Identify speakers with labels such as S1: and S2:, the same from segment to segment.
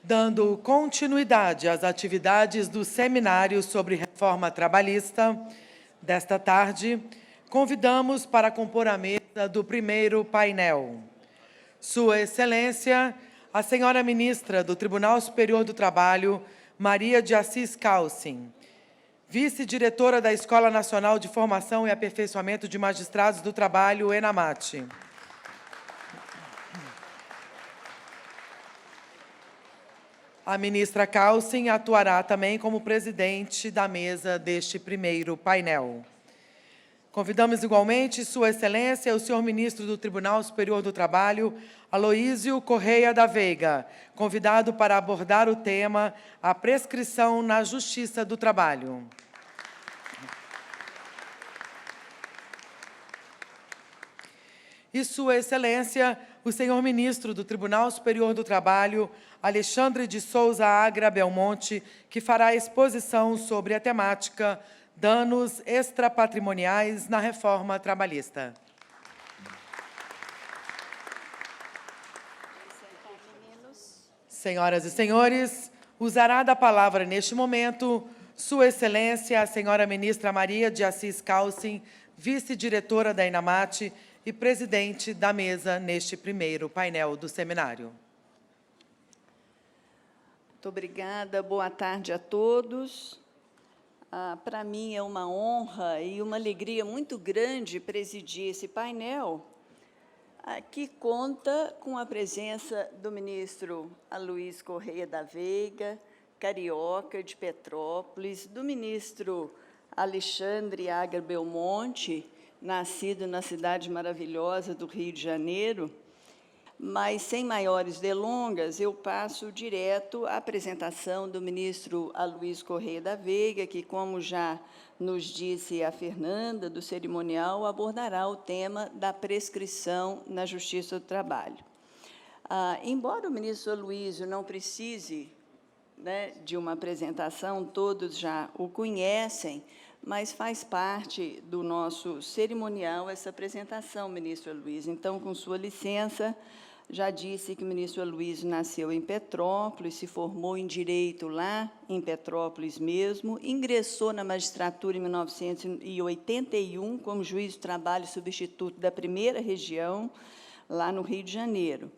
S1: Dando continuidade às atividades do seminário sobre reforma trabalhista desta tarde, convidamos para compor a mesa do primeiro painel Sua Excelência, a senhora ministra do Tribunal Superior do Trabalho, Maria de Assis Calcin, vice-diretora da Escola Nacional de Formação e Aperfeiçoamento de Magistrados do Trabalho, ENAMAT. A ministra Calcin atuará também como presidente da mesa deste primeiro painel. Convidamos igualmente Sua Excelência, o senhor ministro do Tribunal Superior do Trabalho, Aloísio Correia da Veiga, convidado para abordar o tema A Prescrição na Justiça do Trabalho. E Sua Excelência, o senhor ministro do Tribunal Superior do Trabalho, Alexandre de Souza Agra Belmonte, que fará exposição sobre a temática Danos extrapatrimoniais na reforma trabalhista. Senhoras e senhores, usará da palavra neste momento Sua Excelência, a senhora ministra Maria de Assis Calcin, vice-diretora da ENAMAT e presidente da mesa neste primeiro painel do seminário.
S2: Muito obrigada, boa tarde a todos. Para mim é uma honra e uma alegria muito grande presidir esse painel, que conta com a presença do ministro Aloísio Correia da Veiga, carioca de Petrópolis, do ministro Alexandre Agra Belmonte, nascido na cidade maravilhosa do Rio de Janeiro. Mas, sem maiores delongas, eu passo direto à apresentação do ministro Aloísio Correia da Veiga, que, como já nos disse a Fernanda, do cerimonial, abordará o tema da prescrição na Justiça do Trabalho. Embora o ministro Aloísio não precise, de uma apresentação, todos já o conhecem, mas faz parte do nosso cerimonial essa apresentação, ministro Aloísio. Então, com sua licença, já disse que o ministro Aloísio nasceu em Petrópolis, se formou em Direito lá em Petrópolis mesmo, ingressou na magistratura em 1981 como juiz de trabalho substituto da primeira região, lá no Rio de Janeiro.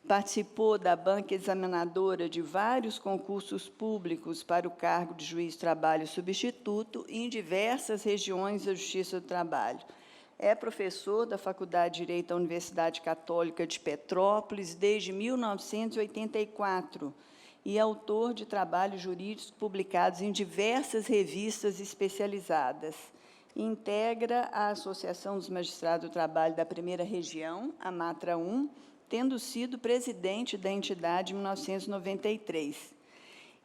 S2: Participou da banca examinadora de vários concursos públicos para o cargo de juiz de trabalho substituto em diversas regiões da Justiça do Trabalho. É professor da Faculdade de Direito da Universidade Católica de Petrópolis desde 1984 e autor de trabalhos jurídicos publicados em diversas revistas especializadas. Integra a Associação dos Magistrados do Trabalho da Primeira Região, a MATRA 1, tendo sido presidente da entidade em 1993.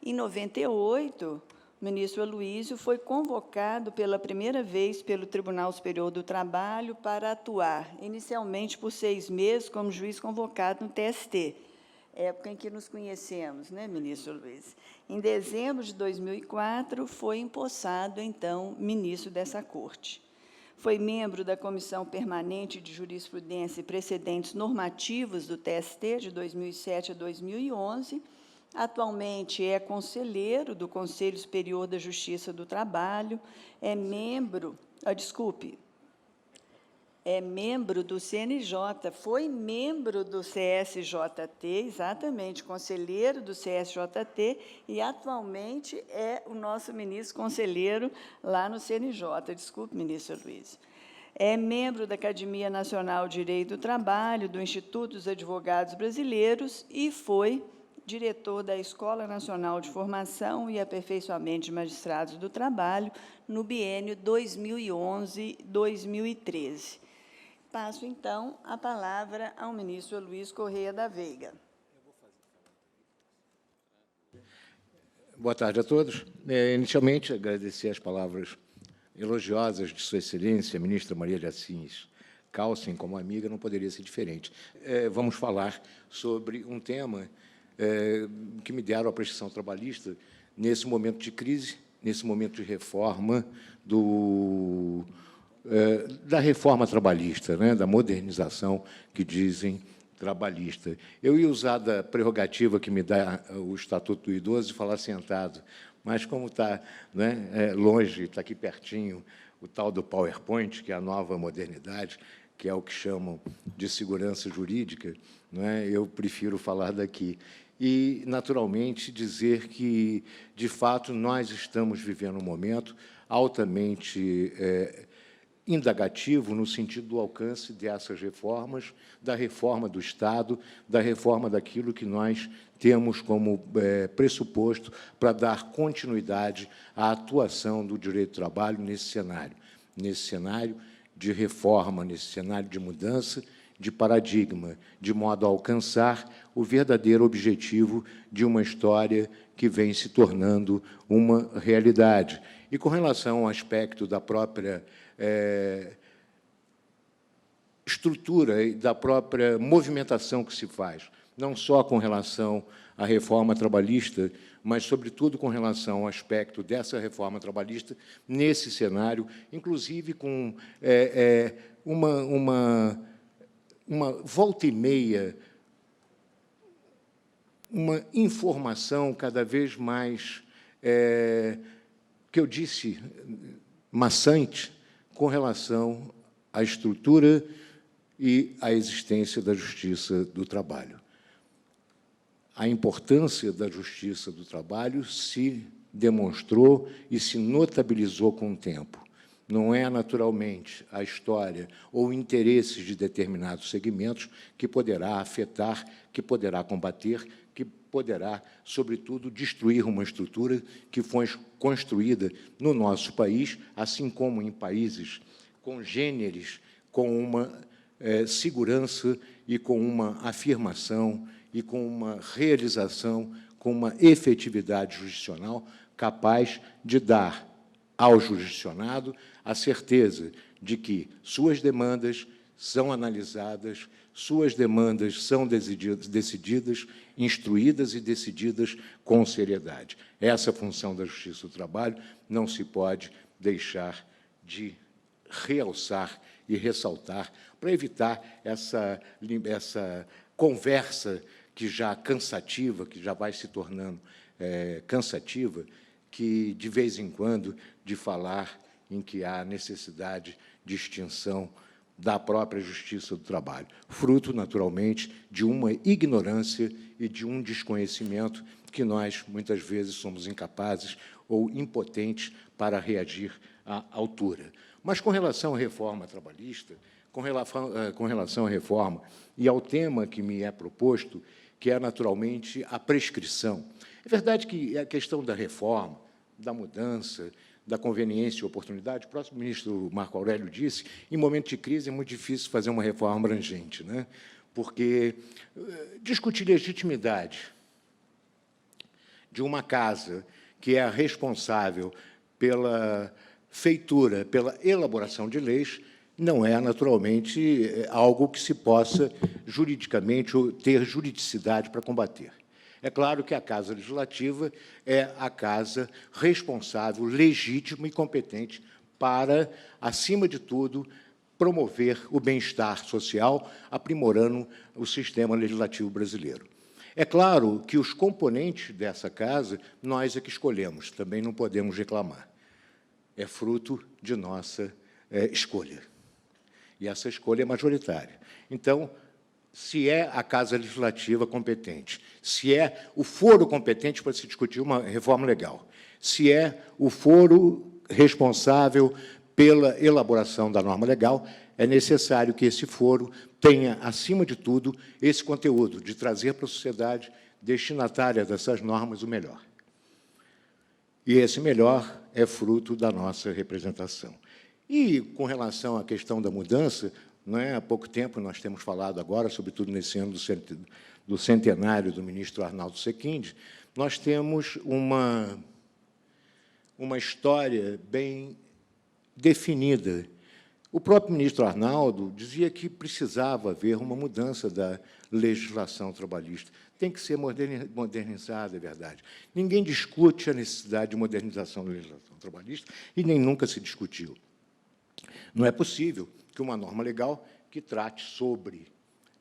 S2: Em 98, o ministro Aloísio foi convocado pela primeira vez pelo Tribunal Superior do Trabalho para atuar, inicialmente por 6 meses, como juiz convocado no TST, época em que nos conhecemos, ministro Aloísio? Em dezembro de 2004, foi empossado, então, ministro dessa Corte. Foi membro da Comissão Permanente de Jurisprudência e Precedentes Normativos do TST, de 2007 a 2011. Atualmente é conselheiro do Conselho Superior da Justiça do Trabalho, é membro do CNJ, foi membro do CSJT, exatamente, conselheiro do CSJT, e atualmente é o nosso ministro conselheiro lá no CNJ. Desculpe, ministro Aloísio. É membro da Academia Nacional de Direito do Trabalho, do Instituto dos Advogados Brasileiros e foi diretor da Escola Nacional de Formação e Aperfeiçoamento de Magistrados do Trabalho no biênio 2011-2013. Passo, então, a palavra ao ministro Aloísio Correia da Veiga.
S3: Boa tarde a todos. Inicialmente, agradecer as palavras elogiosas de Sua Excelência, a ministra Maria de Assis Calcin, como amiga, não poderia ser diferente. Vamos falar sobre um tema que me deram a prescrição trabalhista nesse momento de crise, nesse momento de reforma do da reforma trabalhista, né, da modernização que dizem trabalhista. Eu ia usar da prerrogativa que me dá o Estatuto do Idoso e falar sentado, mas como está, né, longe, está aqui pertinho, o tal do PowerPoint, que é a nova modernidade, que é o que chamam de segurança jurídica, né, eu prefiro falar daqui. E, naturalmente, dizer que, de fato, nós estamos vivendo um momento altamente indagativo no sentido do alcance dessas reformas, da reforma do Estado, da reforma daquilo que nós temos como pressuposto para dar continuidade à atuação do direito do trabalho nesse cenário de reforma, nesse cenário de mudança, de paradigma, de modo a alcançar o verdadeiro objetivo de uma história que vem se tornando uma realidade. E, com relação ao aspecto da própria estrutura e da própria movimentação que se faz, não só com relação à reforma trabalhista, mas, sobretudo, com relação ao aspecto dessa reforma trabalhista nesse cenário, inclusive com uma volta e meia, uma informação cada vez mais, que eu disse, maçante, com relação à estrutura e à existência da justiça do trabalho. A importância da justiça do trabalho se demonstrou e se notabilizou com o tempo. Não é, naturalmente, a história ou interesses de determinados segmentos que poderá afetar, que poderá combater, que poderá, sobretudo, destruir uma estrutura que foi construída no nosso país, assim como em países congêneres, com uma segurança e com uma afirmação e com uma realização, com uma efetividade jurisdicional capaz de dar ao jurisdicionado a certeza de que suas demandas são analisadas, suas demandas são decididas, instruídas e decididas com seriedade. Essa função da Justiça do Trabalho não se pode deixar de realçar e ressaltar para evitar essa conversa que já cansativa, que já vai se tornando cansativa, que, de vez em quando, de falar em que há necessidade de extinção da própria Justiça do Trabalho, fruto, naturalmente, de uma ignorância e de um desconhecimento que nós, muitas vezes, somos incapazes ou impotentes para reagir à altura. Mas, com relação à reforma trabalhista, com relação à reforma e ao tema que me é proposto, que é, naturalmente, a prescrição. É verdade que a questão da reforma, da mudança, da conveniência e oportunidade, o próximo ministro Marco Aurélio disse, em momento de crise é muito difícil fazer uma reforma abrangente, né? Porque discutir legitimidade de uma casa que é a responsável pela feitura, pela elaboração de leis, não é, naturalmente, algo que se possa, juridicamente, ter juridicidade para combater. É claro que a Casa Legislativa é a casa responsável, legítima e competente para, acima de tudo, promover o bem-estar social, aprimorando o sistema legislativo brasileiro. É claro que os componentes dessa casa, nós é que escolhemos, também não podemos reclamar. É fruto de nossa escolha. E essa escolha é majoritária. Então, se é a Casa Legislativa competente, se é o foro competente para se discutir uma reforma legal, se é o foro responsável pela elaboração da norma legal, é necessário que esse foro tenha, acima de tudo, esse conteúdo de trazer para a sociedade destinatária dessas normas o melhor. E esse melhor é fruto da nossa representação. E, com relação à questão da mudança, não é? Há pouco tempo nós temos falado agora, sobretudo nesse ano do centenário do ministro Arnaldo Sequindi, nós temos uma história bem definida. O próprio ministro Arnaldo dizia que precisava haver uma mudança da legislação trabalhista. Tem que ser modernizada, é verdade. Ninguém discute a necessidade de modernização da legislação trabalhista e nem nunca se discutiu. Não é possível que uma norma legal que trate sobre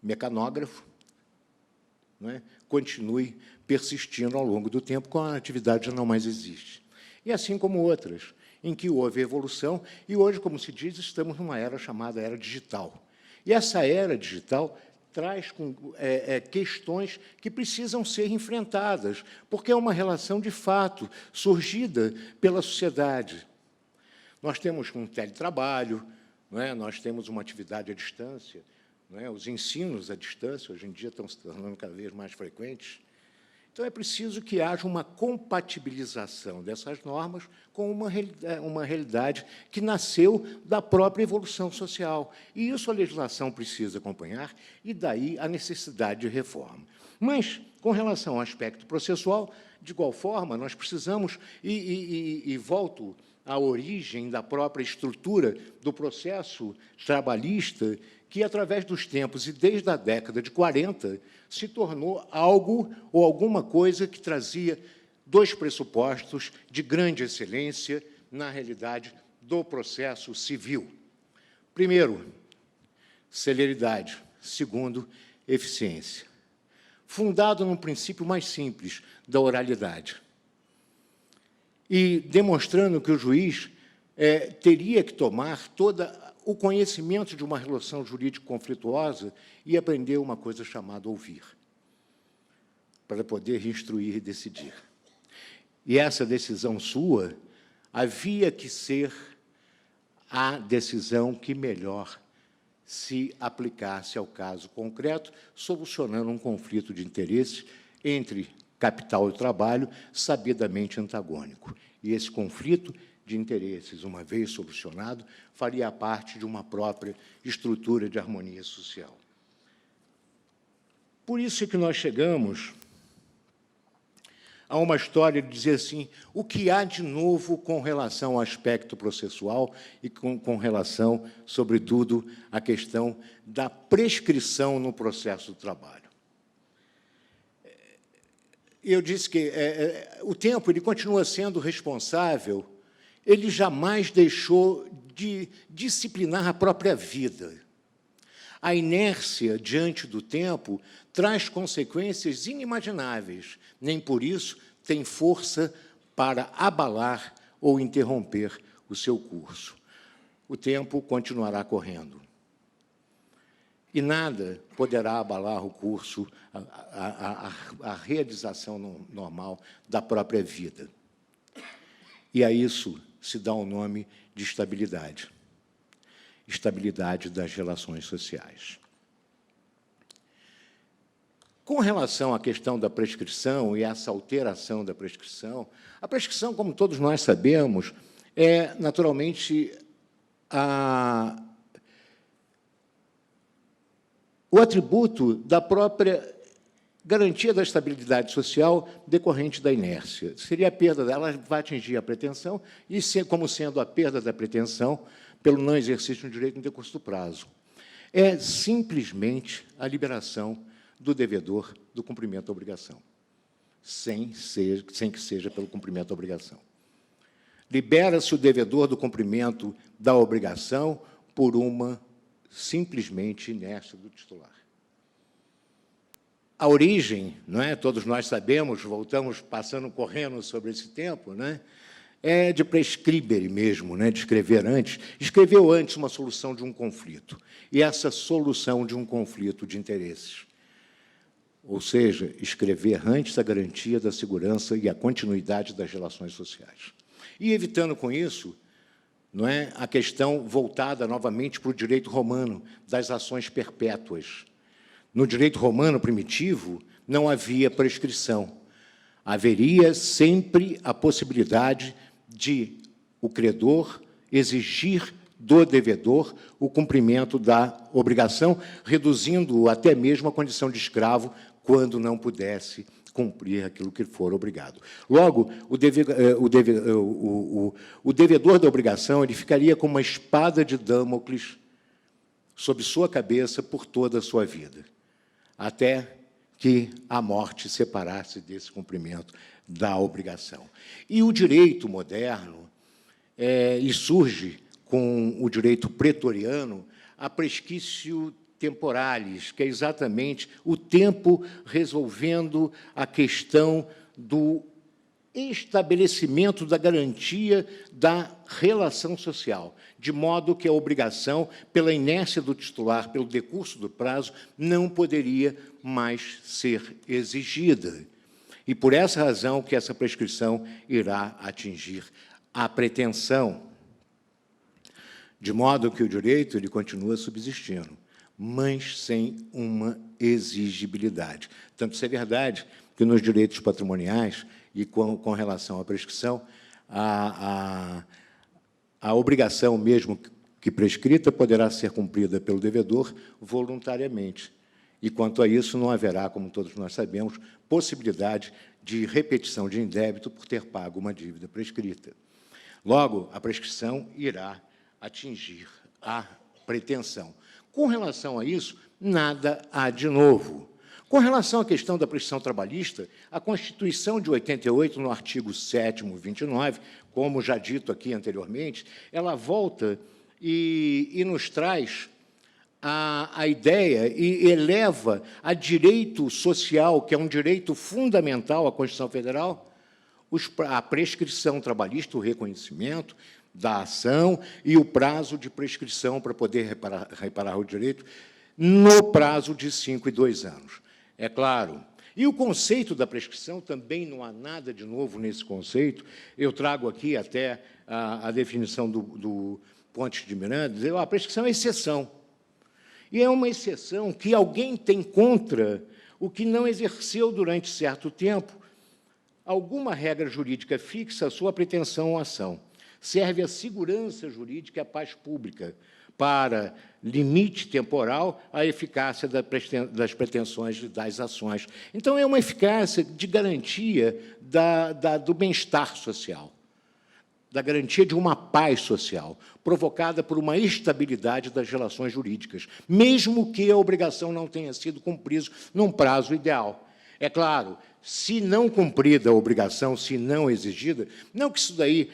S3: mecanógrafo, não é, continue persistindo ao longo do tempo, quando a atividade já não mais existe. E assim como outras, em que houve evolução, e hoje, como se diz, estamos numa era chamada era digital. E essa era digital traz questões que precisam ser enfrentadas, porque é uma relação, de fato, surgida pela sociedade. Nós temos um teletrabalho, não é? Nós temos uma atividade à distância, não é? Os ensinos à distância, hoje em dia, estão se tornando cada vez mais frequentes. Então, é preciso que haja uma compatibilização dessas normas com uma realidade que nasceu da própria evolução social. E isso a legislação precisa acompanhar, e daí a necessidade de reforma. Mas, com relação ao aspecto processual, de igual forma, nós precisamos, e volto à origem da própria estrutura do processo trabalhista, que, através dos tempos e desde a década de 40, se tornou algo ou alguma coisa que trazia dois pressupostos de grande excelência na realidade do processo civil. Primeiro, celeridade. Segundo, eficiência. Fundado num princípio mais simples, da oralidade. E demonstrando que o juiz teria que tomar todo o conhecimento de uma relação jurídica conflituosa e aprender uma coisa chamada ouvir, para poder instruir e decidir. E essa decisão sua havia que ser a decisão que melhor se aplicasse ao caso concreto, solucionando um conflito de interesses entre capital e trabalho sabidamente antagônico. E esse conflito de interesses, uma vez solucionado, faria parte de uma própria estrutura de harmonia social. Por isso é que nós chegamos a uma história de dizer assim, o que há de novo com relação ao aspecto processual e com relação, sobretudo, à questão da prescrição no processo do trabalho. Eu disse que o tempo ele continua sendo responsável, ele jamais deixou de disciplinar a própria vida. A inércia diante do tempo traz consequências inimagináveis, nem por isso tem força para abalar ou interromper o seu curso. O tempo continuará correndo. E nada poderá abalar o curso, a realização normal da própria vida. E a isso se dá o nome de estabilidade. Estabilidade das relações sociais. Com relação à questão da prescrição e essa alteração da prescrição, a prescrição, como todos nós sabemos, é, naturalmente, o atributo da própria garantia da estabilidade social decorrente da inércia. Seria a perda dela, vai atingir a pretensão, e como sendo a perda da pretensão pelo não exercício de um direito no decurso do prazo. É simplesmente a liberação do devedor do cumprimento da obrigação, sem que seja pelo cumprimento da obrigação. Libera-se o devedor do cumprimento da obrigação por uma simplesmente inércia do titular. A origem, não é? Todos nós sabemos, voltamos passando, correndo sobre esse tempo, não é? É de prescribere mesmo, né? De escrever antes. Escreveu antes uma solução de um conflito. E essa solução de um conflito de interesses, ou seja, escrever antes a garantia da segurança e a continuidade das relações sociais. E evitando com isso, não é, a questão voltada novamente para o direito romano, das ações perpétuas. No direito romano primitivo, não havia prescrição. Haveria sempre a possibilidade de o credor exigir do devedor o cumprimento da obrigação, reduzindo até mesmo a condição de escravo quando não pudesse cumprir aquilo que for obrigado. Logo, o devedor da obrigação ele ficaria com uma espada de Damocles sobre sua cabeça por toda a sua vida, até que a morte separasse desse cumprimento da obrigação. E o direito moderno surge com o direito pretoriano, a prescriptio temporalis, que é exatamente o tempo resolvendo a questão do estabelecimento da garantia da relação social, de modo que a obrigação, pela inércia do titular, pelo decurso do prazo, não poderia mais ser exigida. E, por essa razão, que essa prescrição irá atingir a pretensão, de modo que o direito ele continua subsistindo, mas sem uma exigibilidade. Tanto isso é verdade que, nos direitos patrimoniais, e com relação à prescrição, a obrigação, mesmo que prescrita, poderá ser cumprida pelo devedor voluntariamente. E, quanto a isso, não haverá, como todos nós sabemos, possibilidade de repetição de indébito por ter pago uma dívida prescrita. Logo, a prescrição irá atingir a pretensão. Com relação a isso, nada há de novo. Com relação à questão da prescrição trabalhista, a Constituição de 88, no artigo 7º, 29, como já dito aqui anteriormente, ela volta e nos traz a ideia e eleva a direito social, que é um direito fundamental à Constituição Federal, a prescrição trabalhista, o reconhecimento da ação e o prazo de prescrição para poder reparar o direito no prazo de 5 e 2 anos. É claro. E o conceito da prescrição, também não há nada de novo nesse conceito. Eu trago aqui até a definição do Pontes de Miranda, dizer, a prescrição é exceção. E é uma exceção que alguém tem contra o que não exerceu durante certo tempo. Alguma regra jurídica fixa a sua pretensão ou ação. Serve à segurança jurídica e à paz pública, para limite temporal à eficácia das pretensões das ações. Então, é uma eficácia de garantia do bem-estar social, da garantia de uma paz social, provocada por uma estabilidade das relações jurídicas, mesmo que a obrigação não tenha sido cumprida num prazo ideal. É claro, se não cumprida a obrigação, se não exigida, não que isso daí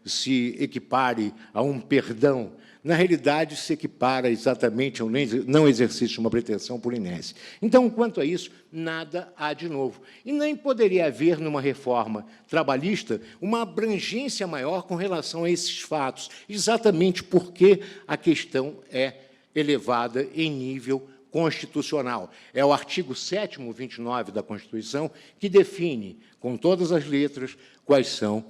S3: se equipare a um perdão, na realidade, se equipara exatamente ao não exercício de uma pretensão por inércia. Então, quanto a isso, nada há de novo. E nem poderia haver, numa reforma trabalhista, uma abrangência maior com relação a esses fatos, exatamente porque a questão é elevada em nível constitucional. É o artigo 7º, 29 da Constituição, que define, com todas as letras, quais são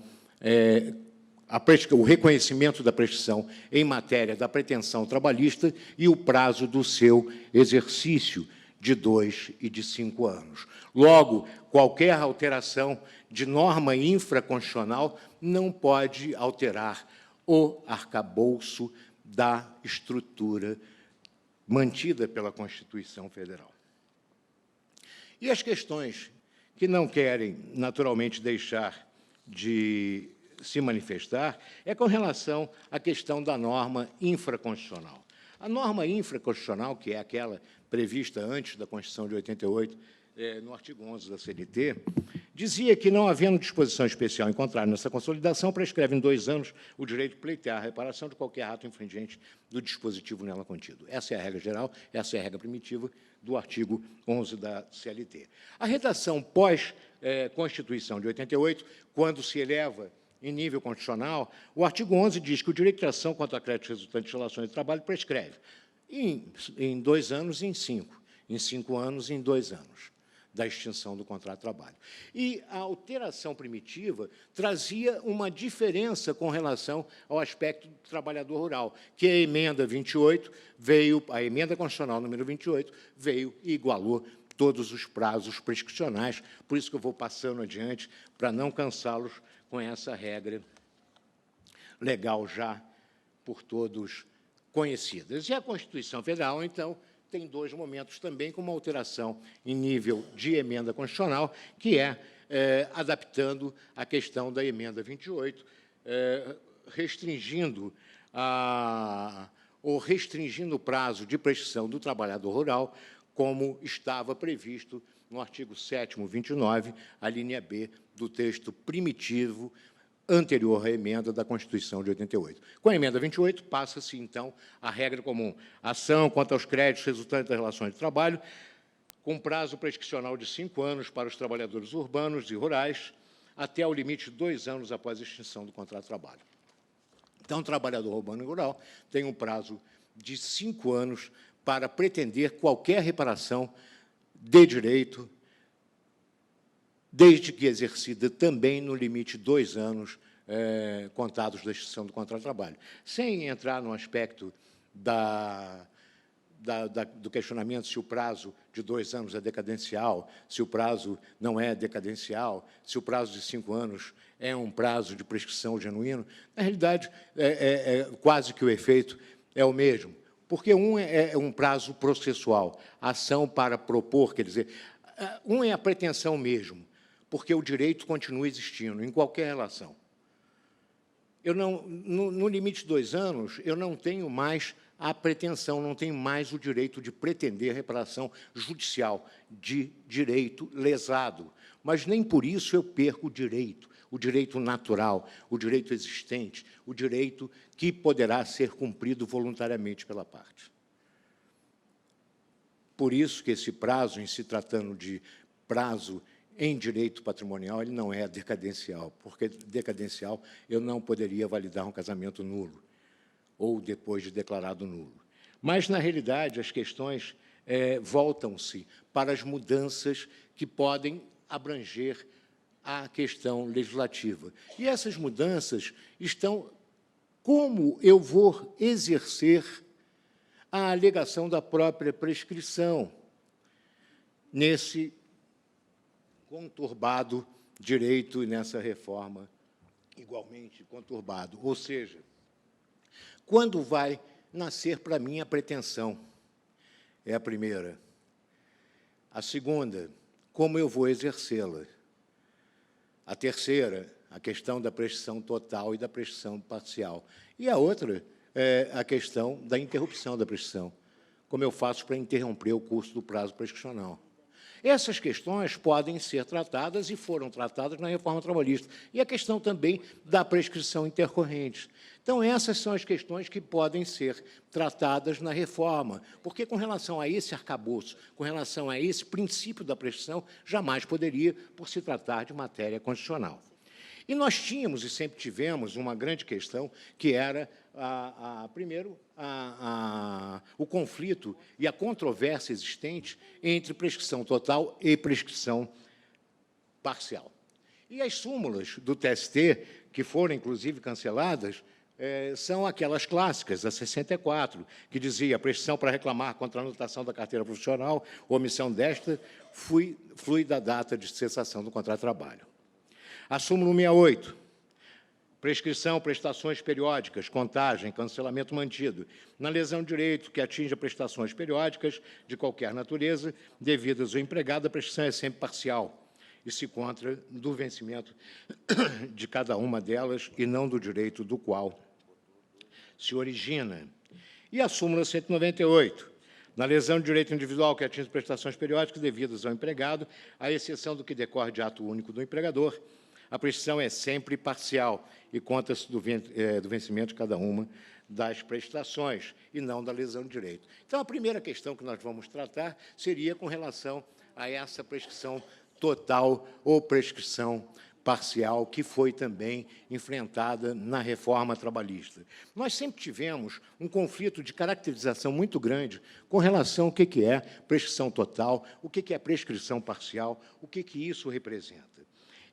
S3: o reconhecimento da prescrição em matéria da pretensão trabalhista e o prazo do seu exercício, de 2 e de 5 anos. Logo, qualquer alteração de norma infraconstitucional não pode alterar o arcabouço da estrutura mantida pela Constituição Federal. E as questões que não querem, naturalmente, deixar de se manifestar é com relação à questão da norma infraconstitucional. A norma infraconstitucional, que é aquela prevista antes da Constituição de 88, no artigo 11 da CNT, dizia que, não havendo disposição especial em contrário nessa consolidação, prescreve em 2 anos o direito de pleitear a reparação de qualquer ato infringente do dispositivo nela contido. Essa é a regra geral, essa é a regra primitiva do artigo 11 da CLT. A redação pós-Constituição de 88, quando se eleva em nível constitucional, o artigo 11 diz que o direito de ação contra crédito resultante de relações de trabalho prescreve em 2 anos e em 5 anos e em 2 anos da extinção do contrato de trabalho. E a alteração primitiva trazia uma diferença com relação ao aspecto do trabalhador rural, que a emenda 28 veio, a emenda constitucional número 28, veio e igualou todos os prazos prescricionais, por isso que eu vou passando adiante, para não cansá-los com essa regra legal já por todos conhecidas. E a Constituição Federal, então, tem 2 momentos também com uma alteração em nível de emenda constitucional, que é adaptando a questão da emenda 28, restringindo o prazo de prescrição do trabalhador rural, como estava previsto no artigo 7º, 29, a linha B do texto primitivo anterior à emenda da Constituição de 88. Com a emenda 28, passa-se, então, a regra comum. Ação quanto aos créditos resultantes das relações de trabalho, com prazo prescricional de 5 anos para os trabalhadores urbanos e rurais, até o limite de 2 anos após a extinção do contrato de trabalho. Então, o trabalhador urbano e rural tem um prazo de 5 anos para pretender qualquer reparação de direito, desde que exercida também no limite de 2 anos contados da extinção do contrato de trabalho. Sem entrar no aspecto do questionamento se o prazo de 2 anos é decadencial, se o prazo não é decadencial, se o prazo de 5 anos é um prazo de prescrição genuíno, na realidade, quase que o efeito é o mesmo, porque um é um prazo processual, ação para propor, quer dizer, um é a pretensão mesmo, porque o direito continua existindo, em qualquer relação. Eu não, no limite de 2 anos, eu não tenho mais a pretensão, não tenho mais o direito de pretender reparação judicial de direito lesado. Mas nem por isso eu perco o direito natural, o direito existente, o direito que poderá ser cumprido voluntariamente pela parte. Por isso que esse prazo, em se tratando de prazo em direito patrimonial, ele não é decadencial, porque decadencial eu não poderia validar um casamento nulo, ou depois de declarado nulo. Mas, na realidade, as questões voltam-se para as mudanças que podem abranger a questão legislativa. E essas mudanças estão como eu vou exercer a alegação da própria prescrição nesse conturbado direito e nessa reforma igualmente conturbado. Ou seja, quando vai nascer para mim a pretensão? É a primeira. A segunda, como eu vou exercê-la? A terceira, a questão da prescrição total e da prescrição parcial. E a outra é a questão da interrupção da prescrição. Como eu faço para interromper o curso do prazo prescricional? Essas questões podem ser tratadas e foram tratadas na reforma trabalhista. E a questão também da prescrição intercorrente. Então, essas são as questões que podem ser tratadas na reforma, porque, com relação a esse arcabouço, com relação a esse princípio da prescrição, jamais poderia, por se tratar de matéria constitucional. E nós tínhamos, e sempre tivemos, uma grande questão, que era, primeiro, o conflito e a controvérsia existente entre prescrição total e prescrição parcial. E as súmulas do TST, que foram, inclusive, canceladas, são aquelas clássicas, a 64, que dizia: a prescrição para reclamar contra a anotação da carteira profissional, omissão desta, flui da data de cessação do contrato de trabalho. A súmula 68, prescrição, prestações periódicas, contagem, cancelamento mantido. Na lesão de direito que atinja prestações periódicas de qualquer natureza, devidas ao empregado, a prescrição é sempre parcial e se contra do vencimento de cada uma delas e não do direito do qual se origina. E a súmula 198, na lesão de direito individual que atinge prestações periódicas devidas ao empregado, à exceção do que decorre de ato único do empregador, a prescrição é sempre parcial e conta-se do vencimento de cada uma das prestações e não da lesão de direito. Então, a primeira questão que nós vamos tratar seria com relação a essa prescrição total ou prescrição parcial, que foi também enfrentada na reforma trabalhista. Nós sempre tivemos um conflito de caracterização muito grande com relação ao que é prescrição total, o que é prescrição parcial, o que isso representa.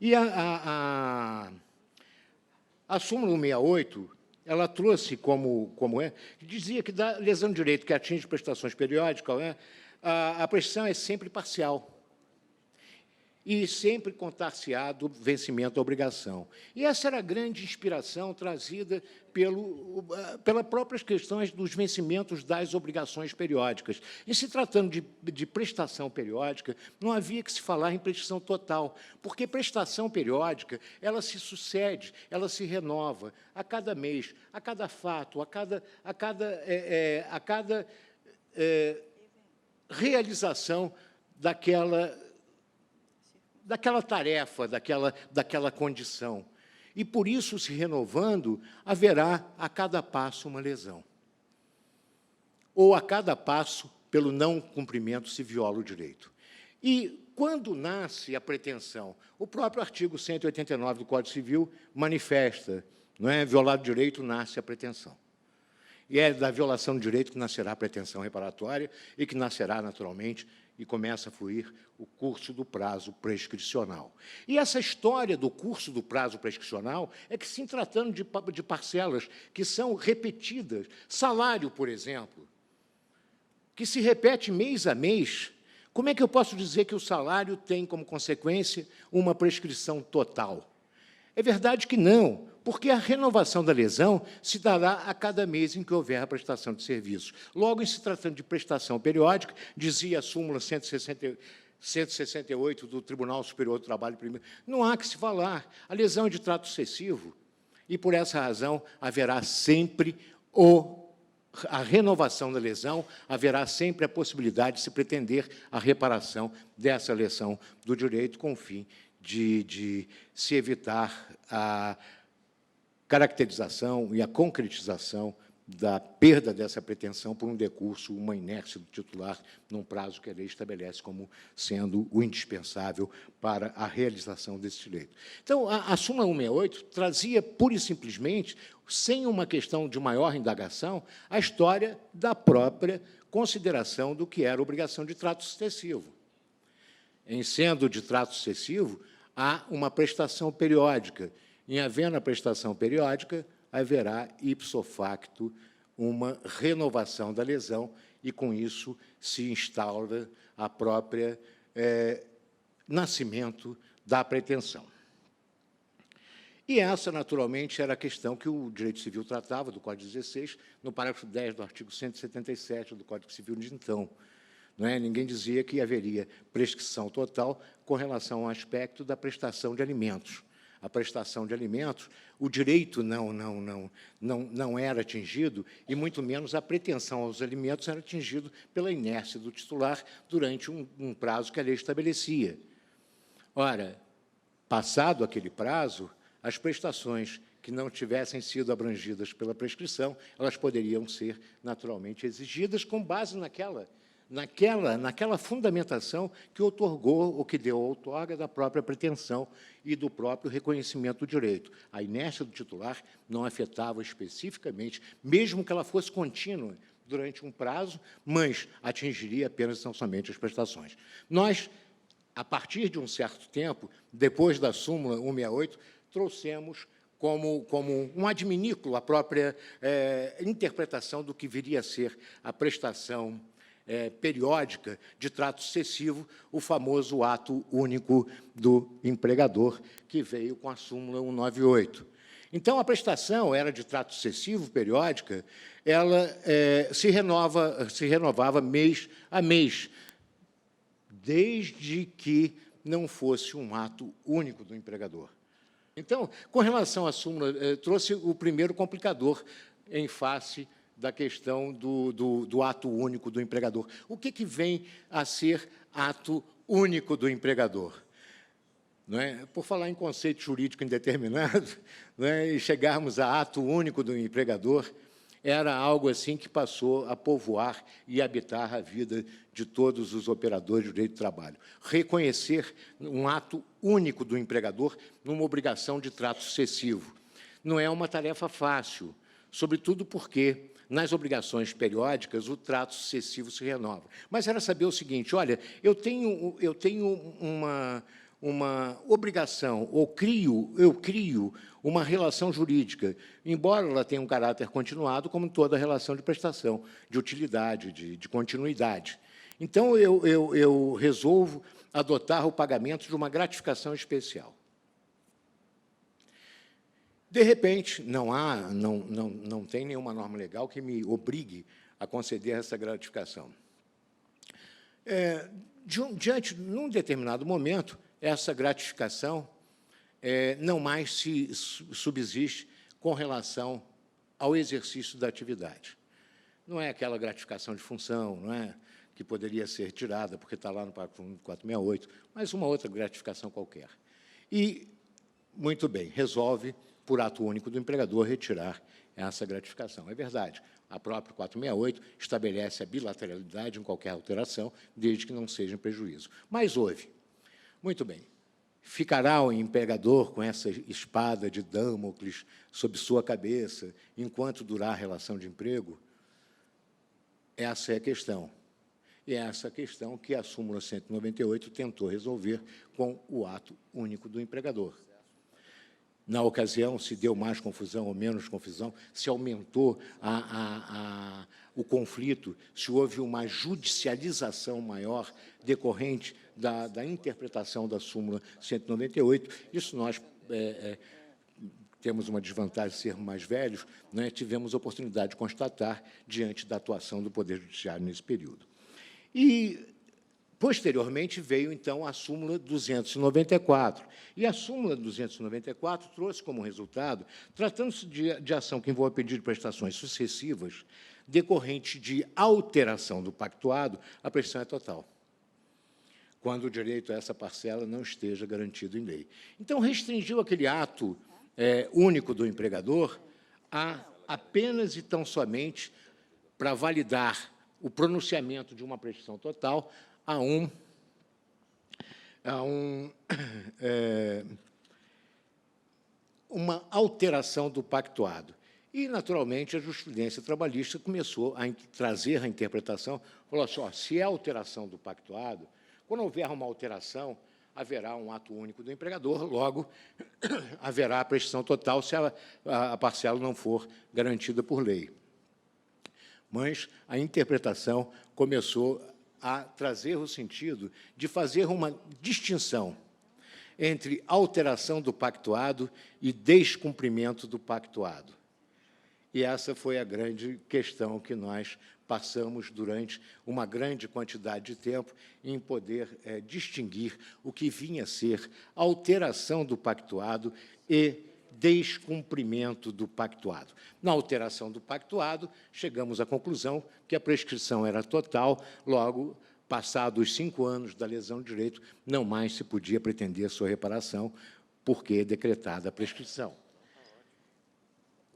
S3: E a súmula 168, ela trouxe dizia que da lesão de direito que atinge prestações periódicas, a prescrição é sempre parcial e sempre contar-se-á do vencimento da obrigação. E essa era a grande inspiração trazida pelas próprias questões dos vencimentos das obrigações periódicas. E se tratando de prestação periódica, não havia que se falar em prescrição total, porque prestação periódica, ela se sucede, ela se renova a cada mês, a cada fato, a cada realização daquela tarefa, daquela condição. e, por isso, se renovando, haverá, a cada passo, uma lesão. Ou, a cada passo, pelo não cumprimento, se viola o direito. E, quando nasce a pretensão, o próprio artigo 189 do Código Civil manifesta, não é? Violado o direito, nasce a pretensão. E é da violação do direito que nascerá a pretensão reparatória e que nascerá, naturalmente, e começa a fluir o curso do prazo prescricional. E essa história do curso do prazo prescricional é que, se tratando de parcelas que são repetidas, salário, por exemplo, que se repete mês a mês, como é que eu posso dizer que o salário tem como consequência uma prescrição total? É verdade que não, porque a renovação da lesão se dará a cada mês em que houver a prestação de serviços. Logo, em se tratando de prestação periódica, dizia a súmula 168 do Tribunal Superior do Trabalho primeiro, não há que se falar, a lesão é de trato sucessivo, e, por essa razão, haverá sempre a renovação da lesão, haverá sempre a possibilidade de se pretender a reparação dessa lesão do direito, com o fim de se evitar a caracterização e a concretização da perda dessa pretensão por um decurso, uma inércia do titular, num prazo que a lei estabelece como sendo o indispensável para a realização desse direito. Então, a súmula 168 trazia, pura e simplesmente, sem uma questão de maior indagação, a história da própria consideração do que era obrigação de trato sucessivo. Em sendo de trato sucessivo, há uma prestação periódica. Em havendo a prestação periódica, haverá, ipso facto, uma renovação da lesão e, com isso, se instaura a própria nascimento da pretensão. E essa, naturalmente, era a questão que o direito civil tratava, do Código 16, no parágrafo 10 do artigo 177 do Código Civil de então. Não é? Ninguém dizia que haveria prescrição total com relação ao aspecto da prestação de alimentos. A prestação de alimentos, o direito não era atingido, e muito menos a pretensão aos alimentos era atingido pela inércia do titular durante um prazo que a lei estabelecia. Ora, passado aquele prazo, as prestações que não tivessem sido abrangidas pela prescrição, elas poderiam ser naturalmente exigidas com base naquela fundamentação que outorgou, ou que deu a outorga da própria pretensão e do próprio reconhecimento do direito. A inércia do titular não afetava especificamente, mesmo que ela fosse contínua durante um prazo, mas atingiria apenas e tão somente as prestações. Nós, a partir de um certo tempo, depois da súmula 168, trouxemos como um adminículo a própria interpretação do que viria a ser a prestação periódica de trato sucessivo, o famoso ato único do empregador, que veio com a súmula 198. Então, a prestação era de trato sucessivo, periódica, ela se renovava mês a mês, desde que não fosse um ato único do empregador. Então, com relação à súmula, trouxe o primeiro complicador em face da questão do ato único do empregador. O que vem a ser ato único do empregador? Não é? Por falar em conceito jurídico indeterminado, não é? E chegarmos a ato único do empregador, era algo assim que passou a povoar e habitar a vida de todos os operadores de direito do trabalho. Reconhecer um ato único do empregador numa obrigação de trato sucessivo. Não é uma tarefa fácil, sobretudo porque, nas obrigações periódicas, o trato sucessivo se renova. Mas era saber o seguinte, olha, eu tenho uma obrigação, ou eu crio uma relação jurídica, embora ela tenha um caráter continuado, como toda relação de prestação, de utilidade, de continuidade. Então, eu resolvo adotar o pagamento de uma gratificação especial. De repente, não tem nenhuma norma legal que me obrigue a conceder essa gratificação. Num determinado momento, essa gratificação não mais se subsiste com relação ao exercício da atividade. Não é aquela gratificação de função, não é, que poderia ser tirada, porque está lá no parágrafo 468, mas uma outra gratificação qualquer. E muito bem, resolve, por ato único do empregador, retirar essa gratificação. É verdade, a própria 468 estabelece a bilateralidade em qualquer alteração, desde que não seja em prejuízo. Mas houve. Muito bem. Ficará o empregador com essa espada de Damocles sobre sua cabeça enquanto durar a relação de emprego? Essa é a questão. E é essa questão que a súmula 198 tentou resolver com o ato único do empregador. Na ocasião, se deu mais confusão ou menos confusão, se aumentou o conflito, se houve uma judicialização maior decorrente da interpretação da súmula 198. Isso nós temos uma desvantagem de sermos mais velhos, né? Tivemos a oportunidade de constatar diante da atuação do Poder Judiciário nesse período. E, posteriormente, veio, então, a súmula 294. E a súmula 294 trouxe como resultado, tratando-se de ação que envolve pedido de prestações sucessivas, decorrente de alteração do pactuado, a prestação é total, quando o direito a essa parcela não esteja garantido em lei. Então, restringiu aquele ato único do empregador a apenas e tão somente para validar o pronunciamento de uma prestação total uma alteração do pactuado. E, naturalmente, a jurisprudência trabalhista começou a trazer a interpretação, falou assim, ó, se é alteração do pactuado, quando houver uma alteração, haverá um ato único do empregador, logo haverá a prestação total se a parcela não for garantida por lei. Mas a interpretação começou a trazer o sentido de fazer uma distinção entre alteração do pactuado e descumprimento do pactuado. E essa foi a grande questão que nós passamos durante uma grande quantidade de tempo em poder distinguir o que vinha a ser alteração do pactuado e descumprimento do pactuado. Na alteração do pactuado, chegamos à conclusão que a prescrição era total, logo, passados os 5 anos da lesão de direito, não mais se podia pretender sua reparação, porque decretada a prescrição,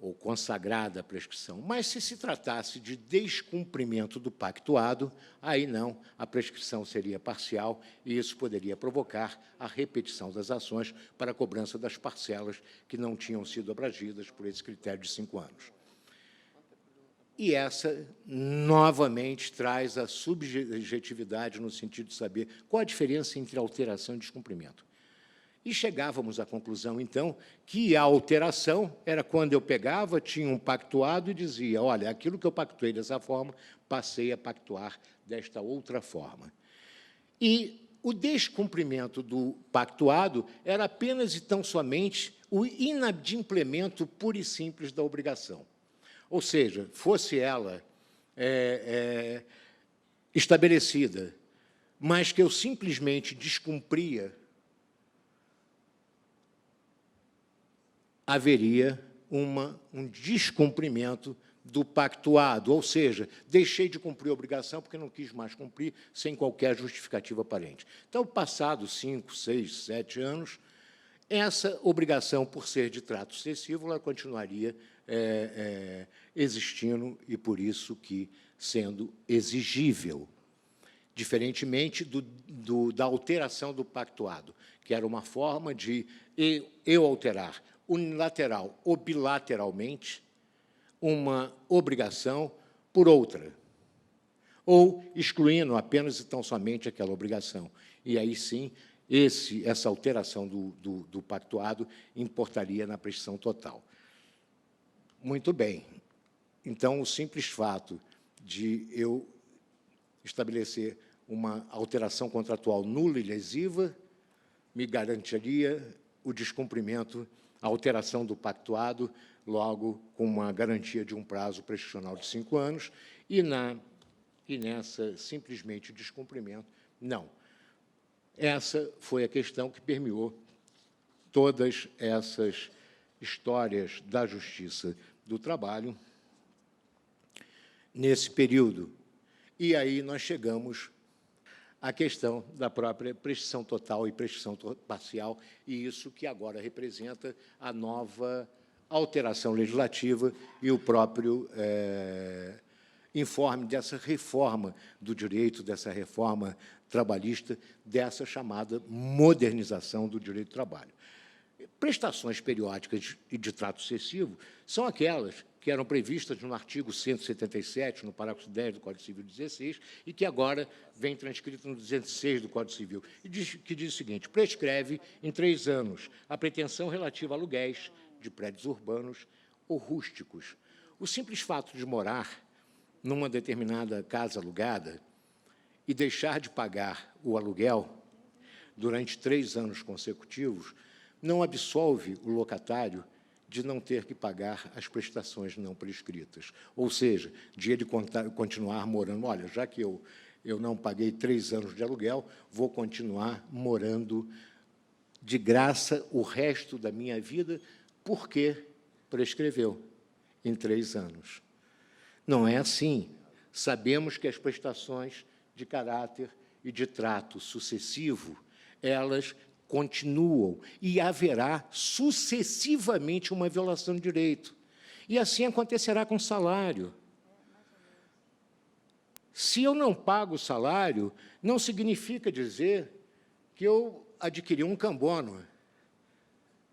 S3: ou consagrada a prescrição. Mas, se tratasse de descumprimento do pactuado, aí não, a prescrição seria parcial e isso poderia provocar a repetição das ações para a cobrança das parcelas que não tinham sido abrangidas por esse critério de 5 anos. E essa, novamente, traz a subjetividade no sentido de saber qual a diferença entre alteração e descumprimento. E chegávamos à conclusão, então, que a alteração era quando eu pegava, tinha um pactuado e dizia, olha, aquilo que eu pactuei dessa forma, passei a pactuar desta outra forma. E o descumprimento do pactuado era apenas e tão somente o inadimplemento puro e simples da obrigação. Ou seja, fosse ela estabelecida, mas que eu simplesmente descumpria, haveria um descumprimento do pactuado, ou seja, deixei de cumprir a obrigação porque não quis mais cumprir sem qualquer justificativa aparente. Então, passados 5, 6, 7 anos, essa obrigação, por ser de trato sucessivo, ela continuaria existindo e, por isso, que sendo exigível, diferentemente da alteração do pactuado, que era uma forma de eu alterar unilateral ou bilateralmente uma obrigação por outra, ou excluindo apenas e tão somente aquela obrigação. E aí, sim, essa alteração do pactuado importaria na prescrição total. Muito bem. Então, o simples fato de eu estabelecer uma alteração contratual nula e lesiva me garantiria o descumprimento, a alteração do pactuado, logo com uma garantia de um prazo prescricional de 5 anos, e nessa, simplesmente, descumprimento, não. Essa foi a questão que permeou todas essas histórias da Justiça do Trabalho nesse período. E aí nós chegamos a questão da própria prescrição total e prescrição parcial, e isso que agora representa a nova alteração legislativa e o próprio informe dessa reforma do direito, dessa reforma trabalhista, dessa chamada modernização do direito do trabalho. Prestações periódicas e de trato sucessivo são aquelas que eram previstas no artigo 177, no parágrafo 10 do Código Civil 16, e que agora vem transcrito no 206 do Código Civil, que diz o seguinte: prescreve em 3 anos a pretensão relativa a aluguéis de prédios urbanos ou rústicos. O simples fato de morar numa determinada casa alugada e deixar de pagar o aluguel durante 3 anos consecutivos não absolve o locatário de não ter que pagar as prestações não prescritas, ou seja, de ele continuar morando. Olha, já que eu não paguei 3 anos de aluguel, vou continuar morando de graça o resto da minha vida, porque prescreveu em 3 anos. Não é assim. Sabemos que as prestações de caráter e de trato sucessivo, elas continuam e haverá sucessivamente uma violação de direito. E assim acontecerá com o salário. Se eu não pago o salário, não significa dizer que eu adquiri um cambono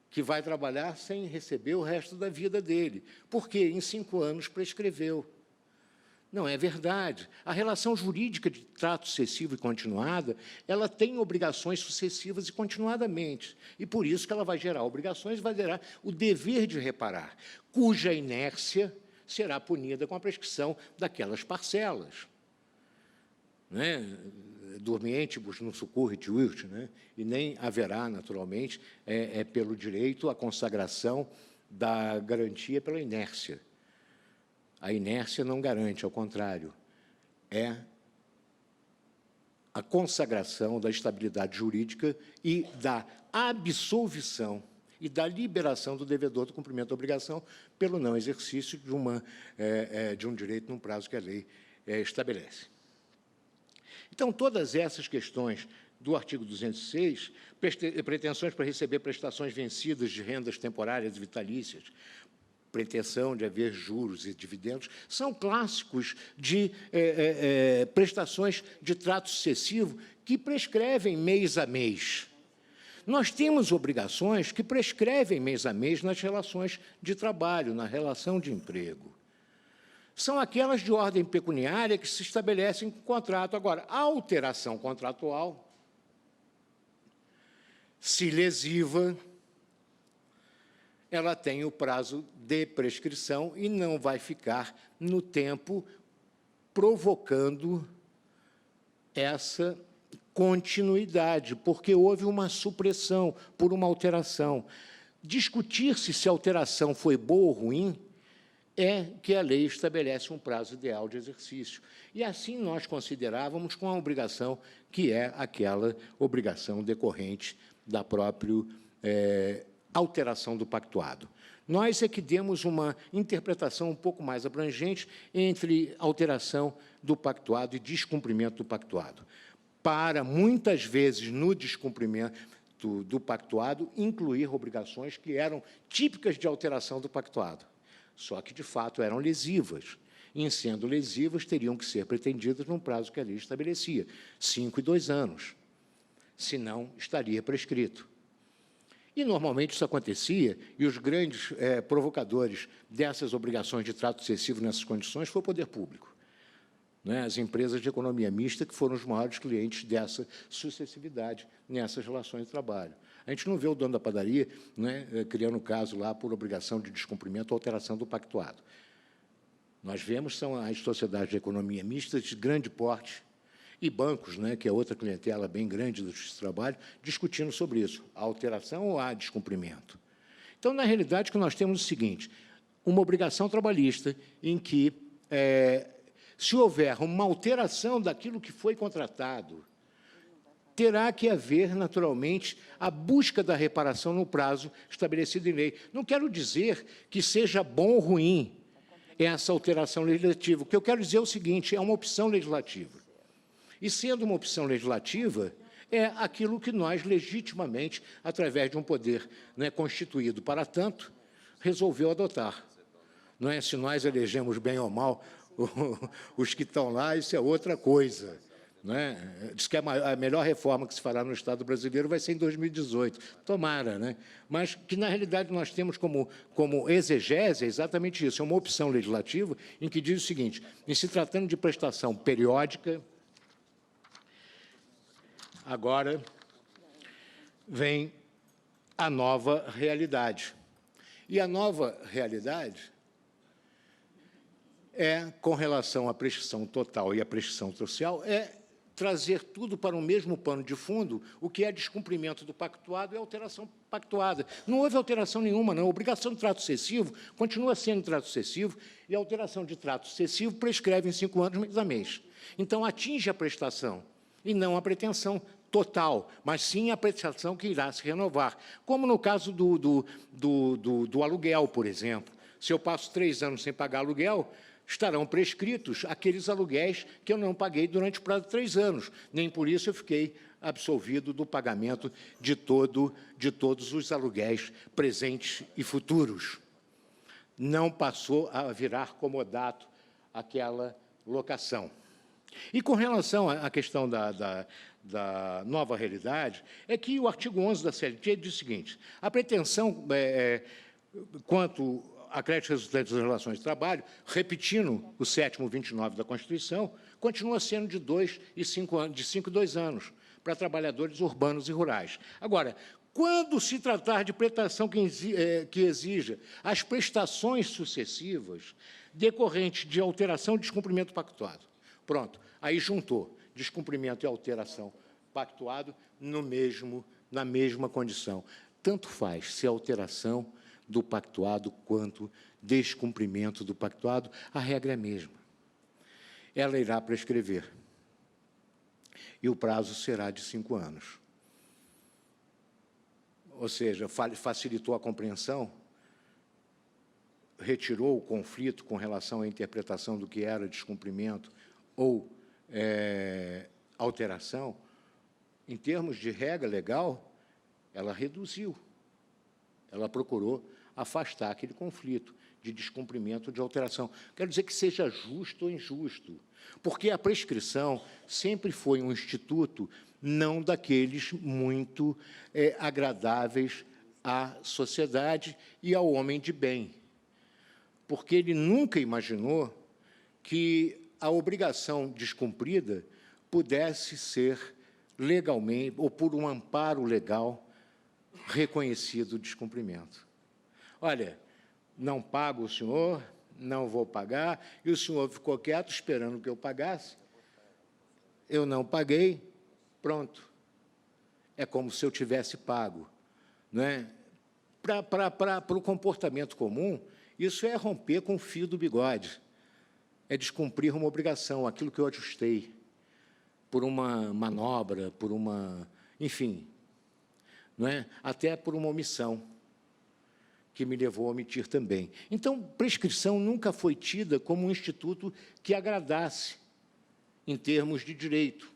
S3: que vai trabalhar sem receber o resto da vida dele, porque em 5 anos prescreveu. Não é verdade. A relação jurídica de trato sucessivo e continuada, ela tem obrigações sucessivas e continuadamente. E, por isso, que ela vai gerar obrigações, vai gerar o dever de reparar, cuja inércia será punida com a prescrição daquelas parcelas. Né? Dormientibus non succurrit virt, né? E nem haverá, naturalmente, pelo direito, a consagração da garantia pela inércia. A inércia não garante, ao contrário, é a consagração da estabilidade jurídica e da absolvição e da liberação do devedor do cumprimento da obrigação pelo não exercício de um direito num prazo que a lei estabelece. Então, todas essas questões do artigo 206, pretensões para receber prestações vencidas de rendas temporárias e vitalícias, pretensão de haver juros e dividendos, são clássicos de prestações de trato sucessivo que prescrevem mês a mês. Nós temos obrigações que prescrevem mês a mês nas relações de trabalho, na relação de emprego. São aquelas de ordem pecuniária que se estabelecem com contrato. Agora, a alteração contratual, se lesiva, ela tem o prazo de prescrição e não vai ficar no tempo provocando essa continuidade, porque houve uma supressão por uma alteração. Discutir-se se a alteração foi boa ou ruim é que a lei estabelece um prazo ideal de exercício. E assim nós considerávamos com a obrigação que é aquela obrigação decorrente da própria alteração do pactuado. Nós é que demos uma interpretação um pouco mais abrangente entre alteração do pactuado e descumprimento do pactuado, para, muitas vezes, no descumprimento do pactuado, incluir obrigações que eram típicas de alteração do pactuado, só que, de fato, eram lesivas. E, em sendo lesivas, teriam que ser pretendidas num prazo que a lei estabelecia, 5 e 2 anos, senão estaria prescrito. E, normalmente, isso acontecia, e os grandes provocadores dessas obrigações de trato sucessivo nessas condições foi o poder público, né? As empresas de economia mista, que foram os maiores clientes dessa sucessividade nessas relações de trabalho. A gente não vê o dono da padaria, né, criando caso lá por obrigação de descumprimento ou alteração do pactuado. Nós vemos são as sociedades de economia mista de grande porte, e bancos, né, que é outra clientela bem grande do Justiça do Trabalho, discutindo sobre isso, a alteração ou a descumprimento. Então, na realidade, o que nós temos é o seguinte, uma obrigação trabalhista em que, se houver uma alteração daquilo que foi contratado, terá que haver, naturalmente, a busca da reparação no prazo estabelecido em lei. Não quero dizer que seja bom ou ruim essa alteração legislativa. O que eu quero dizer é o seguinte, é uma opção legislativa. E, sendo uma opção legislativa, é aquilo que nós, legitimamente, através de um poder, né, constituído para tanto, resolveu adotar. Não é? Se nós elegemos bem ou mal os que estão lá, isso é outra coisa. Não é? Diz que a melhor reforma que se fará no Estado brasileiro vai ser em 2018. Tomara, né? Mas que, na realidade, nós temos como exegese exatamente isso. É uma opção legislativa em que diz o seguinte: em se tratando de prestação periódica, agora vem a nova realidade. E a nova realidade é, com relação à prescrição total e à prescrição social, é trazer tudo para o mesmo pano de fundo, o que é descumprimento do pactuado e alteração pactuada. Não houve alteração nenhuma, não. A obrigação de trato sucessivo continua sendo trato sucessivo e a alteração de trato sucessivo prescreve em 5 anos, mês a mês. Então, atinge a prestação e não a pretensão total, mas sim a prestação que irá se renovar. Como no caso do aluguel, por exemplo. Se eu passo 3 anos sem pagar aluguel, estarão prescritos aqueles aluguéis que eu não paguei durante o prazo de 3 anos. Nem por isso eu fiquei absolvido do pagamento de todos os aluguéis presentes e futuros. Não passou a virar comodato aquela locação. E com relação à questão da nova realidade, é que o artigo 11 da CLT diz o seguinte: a pretensão quanto a crédito resultante das relações de trabalho, repetindo o 7º 29 da Constituição, continua sendo de 2 e 5 anos, de 5 e 2 anos, para trabalhadores urbanos e rurais. Agora, quando se tratar de prestação que exija as prestações sucessivas decorrentes de alteração e descumprimento pactuado, pronto, aí juntou descumprimento e alteração pactuado na mesma condição. Tanto faz se a alteração do pactuado quanto descumprimento do pactuado, a regra é a mesma. Ela irá prescrever. E o prazo será de 5 anos. Ou seja, facilitou a compreensão, retirou o conflito com relação à interpretação do que era descumprimento ou alteração. Em termos de regra legal, ela reduziu. Ela procurou afastar aquele conflito de descumprimento, de alteração. Quero dizer que seja justo ou injusto, porque a prescrição sempre foi um instituto não daqueles muito agradáveis à sociedade e ao homem de bem, porque ele nunca imaginou que a obrigação descumprida pudesse ser legalmente, ou por um amparo legal, reconhecido o descumprimento. Olha, não pago o senhor, não vou pagar, e o senhor ficou quieto esperando que eu pagasse. Eu não paguei, pronto. É como se eu tivesse pago. Não é? Para o comportamento comum, isso é romper com o fio do bigode. É descumprir uma obrigação, aquilo que eu ajustei, por uma manobra, por uma... enfim, não é? Até por uma omissão, que me levou a omitir também. Então, prescrição nunca foi tida como um instituto que agradasse em termos de direito,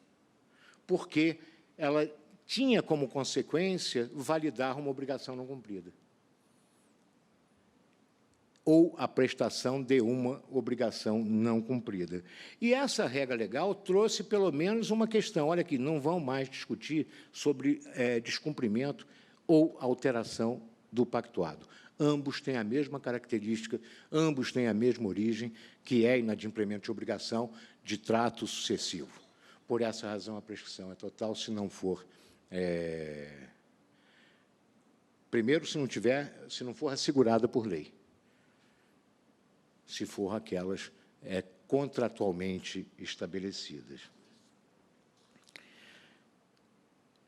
S3: porque ela tinha como consequência validar uma obrigação não cumprida, ou a prestação de uma obrigação não cumprida. E essa regra legal trouxe, pelo menos, uma questão. Olha aqui, não vão mais discutir sobre descumprimento ou alteração do pactuado. Ambos têm a mesma característica, ambos têm a mesma origem, que é inadimplemento de obrigação de trato sucessivo. Por essa razão, a prescrição é total, se não for... primeiro, se não for assegurada por lei. Se for aquelas contratualmente estabelecidas.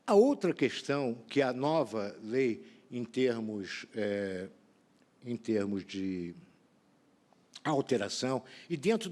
S3: A outra questão que a nova lei, em termos de alteração, e dentro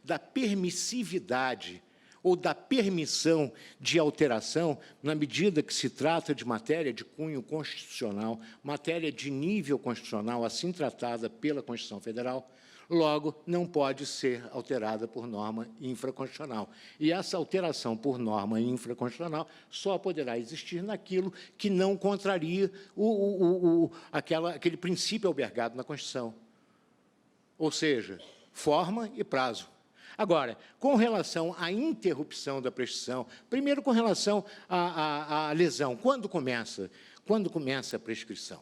S3: da permissividade ou da permissão de alteração, na medida que se trata de matéria de cunho constitucional, matéria de nível constitucional, assim tratada pela Constituição Federal, Logo, não pode ser alterada por norma infraconstitucional. E essa alteração por norma infraconstitucional só poderá existir naquilo que não contraria aquele princípio albergado na Constituição. Ou seja, forma e prazo. Agora, com relação à interrupção da prescrição, primeiro com relação à lesão, quando começa a prescrição?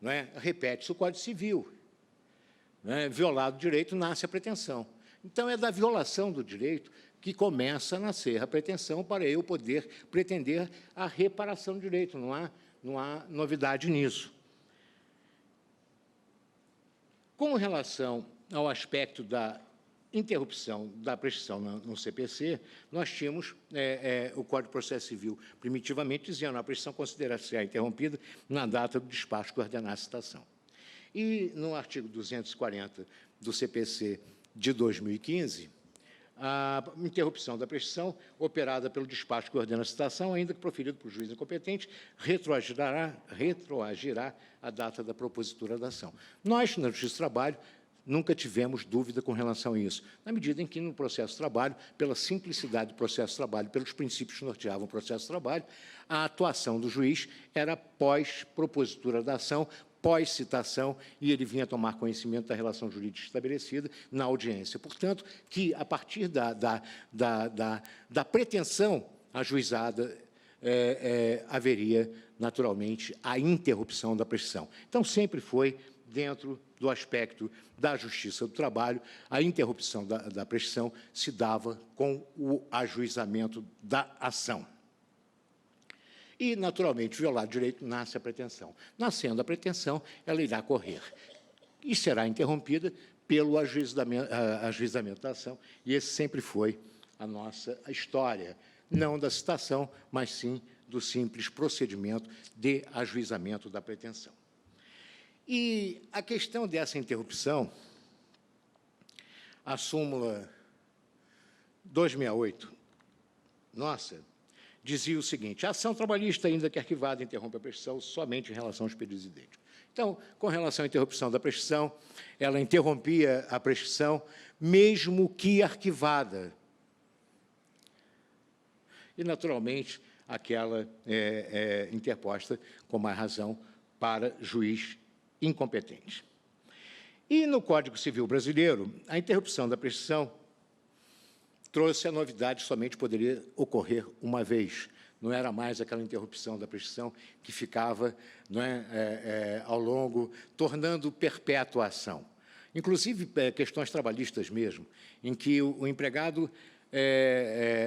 S3: Não é? Repete-se o Código Civil. Não é? Violado o direito, nasce a pretensão. Então, é da violação do direito que começa a nascer a pretensão para eu poder pretender a reparação do direito. Não há novidade nisso. Com relação ao aspecto da interrupção da prescrição no CPC, nós tínhamos o Código de Processo Civil, primitivamente, dizendo que a prescrição considera-se interrompida na data do despacho que ordenasse a citação. E, no artigo 240 do CPC de 2015, a interrupção da prescrição, operada pelo despacho que ordena a citação, ainda que proferido por juiz incompetente, retroagirá a data da propositura da ação. Nós, na Justiça do Trabalho, nunca tivemos dúvida com relação a isso, na medida em que, no processo de trabalho, pela simplicidade do processo de trabalho, pelos princípios que norteavam o processo de trabalho, a atuação do juiz era pós-propositura da ação, pós-citação, e ele vinha tomar conhecimento da relação jurídica estabelecida na audiência. Portanto, que, a partir da pretensão ajuizada, haveria, naturalmente, a interrupção da prescrição. Então, sempre foi dentro do aspecto da Justiça do Trabalho, a interrupção da prescrição se dava com o ajuizamento da ação. E, naturalmente, violado o direito, nasce a pretensão. Nascendo a pretensão, ela irá correr e será interrompida pelo ajuizamento da ação, e esse sempre foi a nossa história, não da citação, mas sim do simples procedimento de ajuizamento da pretensão. E a questão dessa interrupção, a súmula 268, nossa, dizia o seguinte: a ação trabalhista, ainda que arquivada, interrompe a prescrição somente em relação aos períodos idênticos. Então, com relação à interrupção da prescrição, ela interrompia a prescrição, mesmo que arquivada. E, naturalmente, aquela interposta com mais razão para juiz incompetente. E, no Código Civil Brasileiro, a interrupção da prescrição trouxe a novidade, somente poderia ocorrer uma vez. Não era mais aquela interrupção da prescrição que ficava, não é, ao longo, tornando perpétua a ação. Inclusive, questões trabalhistas mesmo, em que o empregado,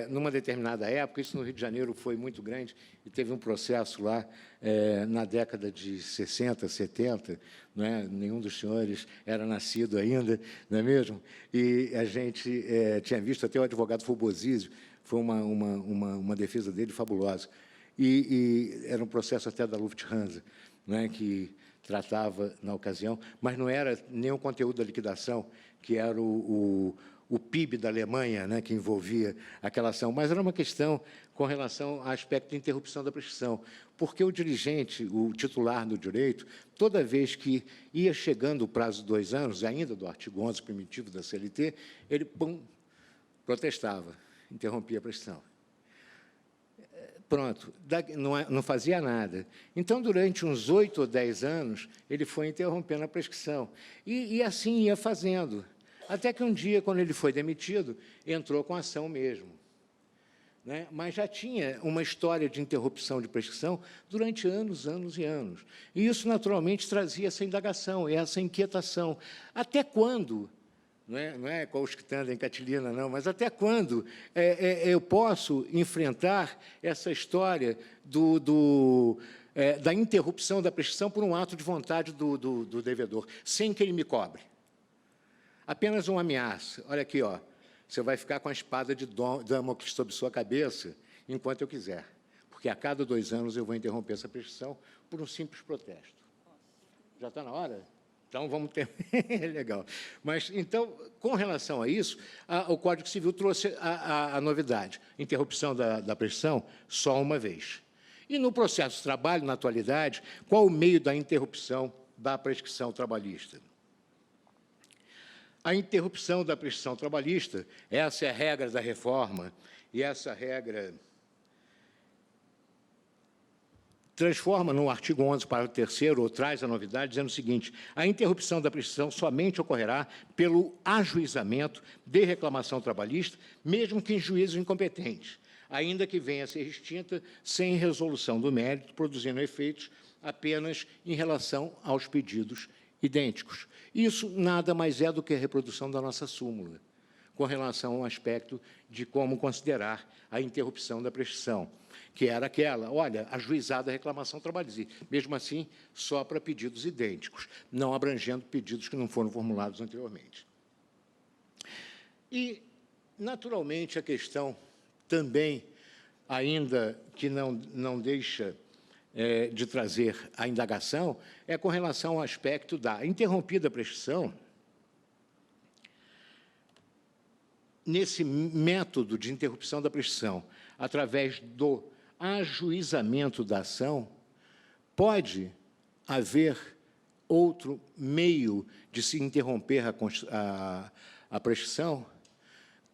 S3: numa determinada época, isso no Rio de Janeiro foi muito grande, e teve um processo lá na década de 60, 70, não é? Nenhum dos senhores era nascido ainda, não é mesmo? E a gente tinha visto, até o advogado Fulbosísio, foi uma defesa dele fabulosa. E era um processo até da Lufthansa, não é? Que tratava na ocasião, mas não era nem o conteúdo da liquidação, que era o PIB da Alemanha, né, que envolvia aquela ação, mas era uma questão com relação ao aspecto de interrupção da prescrição, porque o dirigente, o titular do direito, toda vez que ia chegando o prazo de 2 anos, ainda do artigo 11 primitivo da CLT, ele, protestava, interrompia a prescrição. Pronto, não fazia nada. Então, durante uns 8 ou 10 anos, ele foi interrompendo a prescrição. E assim ia fazendo. Até que um dia, quando ele foi demitido, entrou com ação mesmo. Né? Mas já tinha uma história de interrupção de prescrição durante anos, anos e anos. E isso, naturalmente, trazia essa indagação, essa inquietação. Até quando, não é Colsquitanda em Catilina, não, mas até quando eu posso enfrentar essa história da interrupção da prescrição por um ato de vontade do devedor, sem que ele me cobre? Apenas uma ameaça. Olha aqui, ó, você vai ficar com a espada de Damocles sobre sua cabeça enquanto eu quiser, porque a cada 2 anos eu vou interromper essa prescrição por um simples protesto. Já está na hora? Então, vamos ter... Legal. Mas, então, com relação a isso, o Código Civil trouxe a novidade, interrupção da prescrição só uma vez. E, no processo de trabalho, na atualidade, qual o meio da interrupção da prescrição trabalhista? A interrupção da prestação trabalhista, essa é a regra da reforma, e essa regra transforma no artigo 11, parágrafo 3º, ou traz a novidade, dizendo o seguinte: a interrupção da prestação somente ocorrerá pelo ajuizamento de reclamação trabalhista, mesmo que em juízo incompetente, ainda que venha a ser extinta sem resolução do mérito, produzindo efeitos apenas em relação aos pedidos idênticos. Isso nada mais é do que a reprodução da nossa súmula, com relação ao aspecto de como considerar a interrupção da prestação, que era aquela, olha, ajuizada a reclamação trabalhista, mesmo assim, só para pedidos idênticos, não abrangendo pedidos que não foram formulados anteriormente. E, naturalmente, a questão também, ainda que não deixa de trazer a indagação, é com relação ao aspecto da interrompida prestação. Nesse método de interrupção da prestação, através do ajuizamento da ação, pode haver outro meio de se interromper a prestação?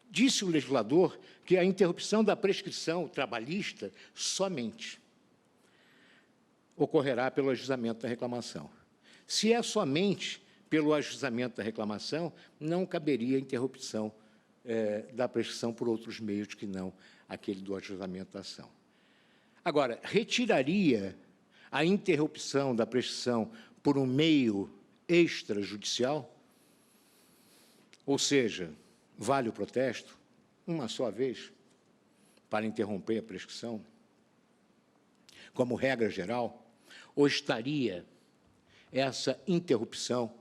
S3: Disse o legislador que a interrupção da prescrição trabalhista somente ocorrerá pelo ajuizamento da reclamação. Se é somente pelo ajuizamento da reclamação, não caberia interrupção da prescrição por outros meios que não aquele do ajuizamento da ação. Agora, retiraria a interrupção da prescrição por um meio extrajudicial? Ou seja, vale o protesto, uma só vez, para interromper a prescrição, como regra geral, ou estaria essa interrupção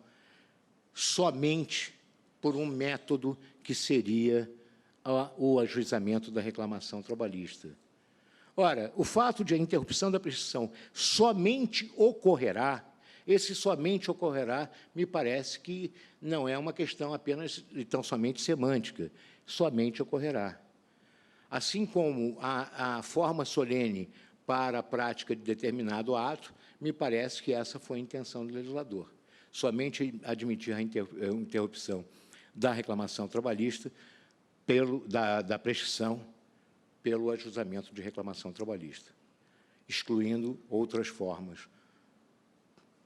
S3: somente por um método que seria o ajuizamento da reclamação trabalhista? Ora, o fato de a interrupção da prescrição somente ocorrerá, esse somente ocorrerá, me parece que não é uma questão apenas, então, somente semântica, somente ocorrerá. Assim como a forma solene para a prática de determinado ato, me parece que essa foi a intenção do legislador, somente admitir a interrupção da reclamação trabalhista, da prescrição, pelo ajuizamento de reclamação trabalhista, excluindo outras formas,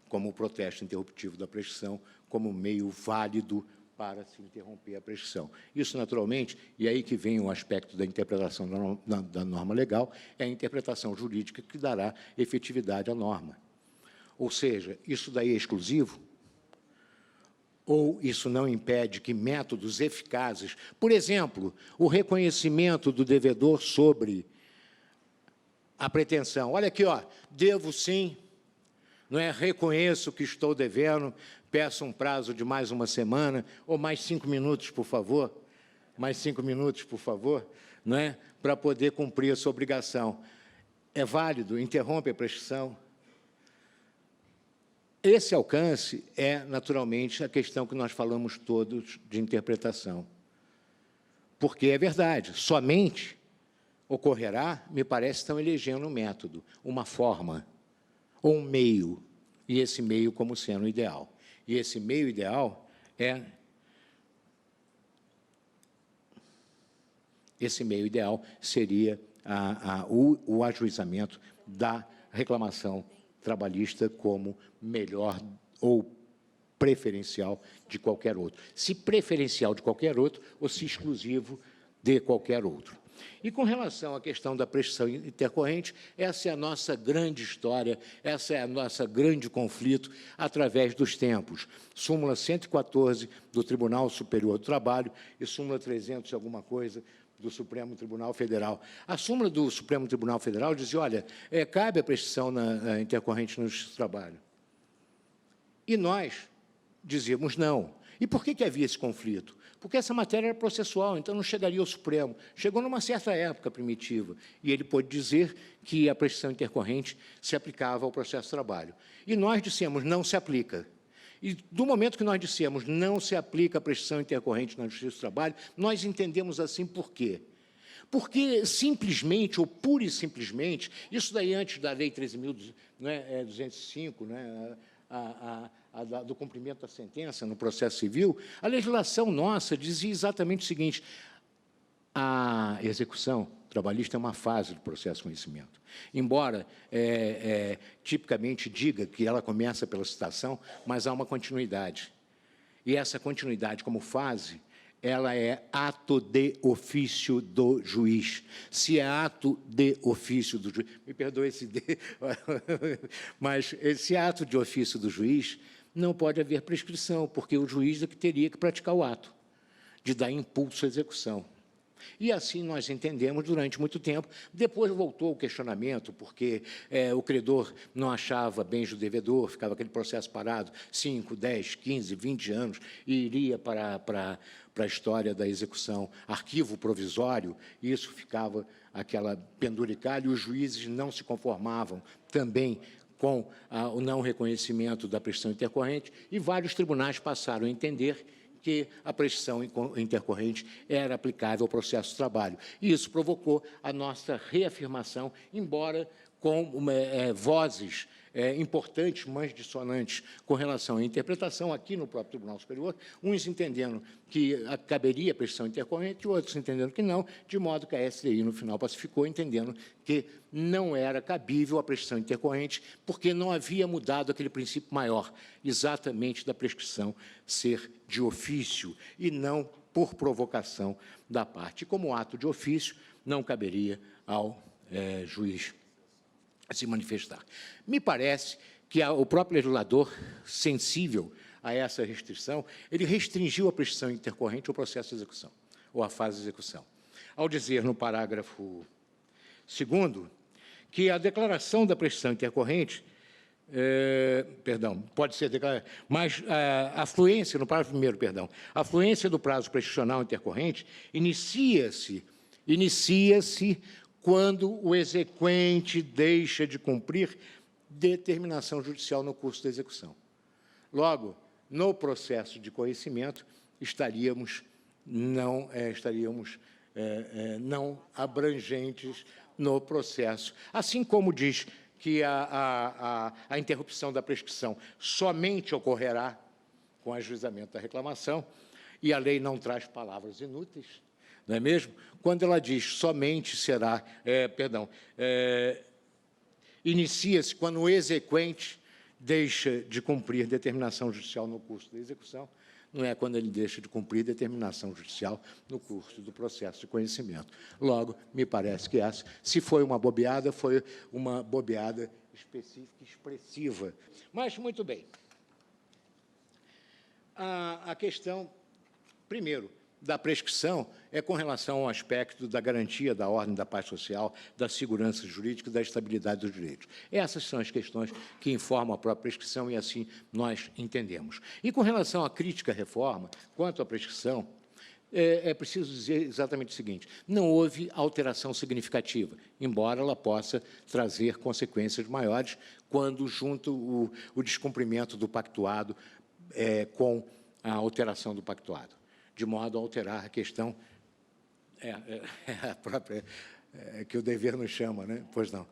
S3: como o protesto interruptivo da prescrição, como meio válido para se interromper a prescrição. Isso, naturalmente, e aí que vem o aspecto da interpretação da norma legal, é a interpretação jurídica que dará efetividade à norma. Ou seja, isso daí é exclusivo? Ou isso não impede que métodos eficazes, por exemplo, o reconhecimento do devedor sobre a pretensão. Olha aqui, ó, devo sim, não é? Reconheço que estou devendo, peço um prazo de mais uma semana, ou mais 5 minutos, por favor, mais 5 minutos, por favor, não é? Para poder cumprir a sua obrigação. É válido? Interrompe a prescrição? Esse alcance é, naturalmente, a questão que nós falamos todos de interpretação. Porque é verdade, somente ocorrerá, me parece, estão elegendo um método, uma forma, ou um meio, e esse meio como sendo o ideal. E esse meio ideal é... Esse meio ideal seria o ajuizamento da reclamação trabalhista como melhor ou preferencial de qualquer outro. Se preferencial de qualquer outro ou se exclusivo de qualquer outro. E com relação à questão da prescrição intercorrente, essa é a nossa grande história, essa é a nossa grande conflito através dos tempos. Súmula 114 do Tribunal Superior do Trabalho e súmula 300 e alguma coisa do Supremo Tribunal Federal. A súmula do Supremo Tribunal Federal dizia, olha, cabe a prescrição na intercorrente no Justiça do Trabalho. E nós dizíamos não. E por que havia esse conflito? Porque essa matéria era processual, então não chegaria ao Supremo. Chegou numa certa época primitiva, e ele pôde dizer que a prescrição intercorrente se aplicava ao processo de trabalho. E nós dissemos, não se aplica. E, do momento que nós dissemos não se aplica a prescrição intercorrente na Justiça do Trabalho, nós entendemos assim por quê? Porque, simplesmente, ou pura e simplesmente, isso daí antes da Lei 13.205, né, do cumprimento da sentença no processo civil, a legislação nossa dizia exatamente o seguinte: a execução trabalhista é uma fase do processo de conhecimento. Embora, tipicamente, diga que ela começa pela citação, mas há uma continuidade. E essa continuidade, como fase, ela é ato de ofício do juiz. Se é ato de ofício do juiz... Me perdoe esse de... mas esse ato de ofício do juiz não pode haver prescrição, porque o juiz é que teria que praticar o ato, de dar impulso à execução. E assim nós entendemos durante muito tempo. Depois voltou o questionamento, porque o credor não achava bens do devedor, ficava aquele processo parado 5, 10, 15, 20 anos, e iria para a história da execução, arquivo provisório, e isso ficava aquela penduricalha, e os juízes não se conformavam também com o não reconhecimento da prescrição intercorrente, e vários tribunais passaram a entender que a prescrição intercorrente era aplicável ao processo de trabalho. E isso provocou a nossa reafirmação, embora com vozes importantes, mas dissonantes, com relação à interpretação aqui no próprio Tribunal Superior, uns entendendo que caberia a prescrição intercorrente, outros entendendo que não, de modo que a STI, no final, pacificou, entendendo que não era cabível a prescrição intercorrente, porque não havia mudado aquele princípio maior, exatamente da prescrição ser de ofício e não por provocação da parte. E, como ato de ofício, não caberia ao juiz se manifestar. Me parece que o próprio legislador, sensível a essa restrição, ele restringiu a prescrição intercorrente ao processo de execução, ou à fase de execução, ao dizer no parágrafo 2º que a declaração da prescrição intercorrente, pode ser declarada, mas a fluência, no parágrafo 1º, perdão, a fluência do prazo prescricional intercorrente inicia-se quando o exequente deixa de cumprir determinação judicial no curso da execução. Logo, no processo de conhecimento, estaríamos não abrangentes no processo. Assim como diz que a interrupção da prescrição somente ocorrerá com o ajuizamento da reclamação, e a lei não traz palavras inúteis, não é mesmo? Quando ela diz somente será, inicia-se quando o exequente deixa de cumprir determinação judicial no curso da execução, não é quando ele deixa de cumprir determinação judicial no curso do processo de conhecimento. Logo, me parece que essa, se foi uma bobeada específica e expressiva. Mas, muito bem. A questão, primeiro, da prescrição é com relação ao aspecto da garantia da ordem, da paz social, da segurança jurídica e da estabilidade dos direitos. Essas são as questões que informam a própria prescrição e assim nós entendemos. E com relação à crítica à reforma, quanto à prescrição, é preciso dizer exatamente o seguinte: não houve alteração significativa, embora ela possa trazer consequências maiores quando junto o descumprimento do pactuado com a alteração do pactuado, de modo a alterar a questão, a própria, que o dever nos chama, né? Pois não,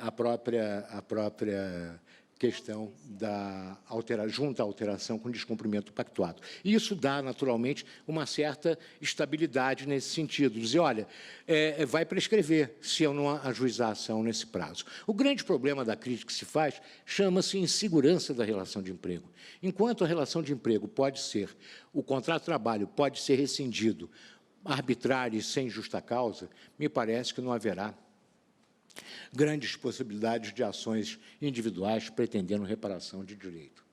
S3: a própria questão da junta à alteração com descumprimento pactuado. E isso dá, naturalmente, uma certa estabilidade nesse sentido, dizer, olha, vai prescrever se eu não ajuizar a ação nesse prazo. O grande problema da crítica que se faz chama-se insegurança da relação de emprego. Enquanto a relação de emprego pode ser, o contrato de trabalho pode ser rescindido arbitrário e sem justa causa, me parece que não haverá grandes possibilidades de ações individuais pretendendo reparação de direito.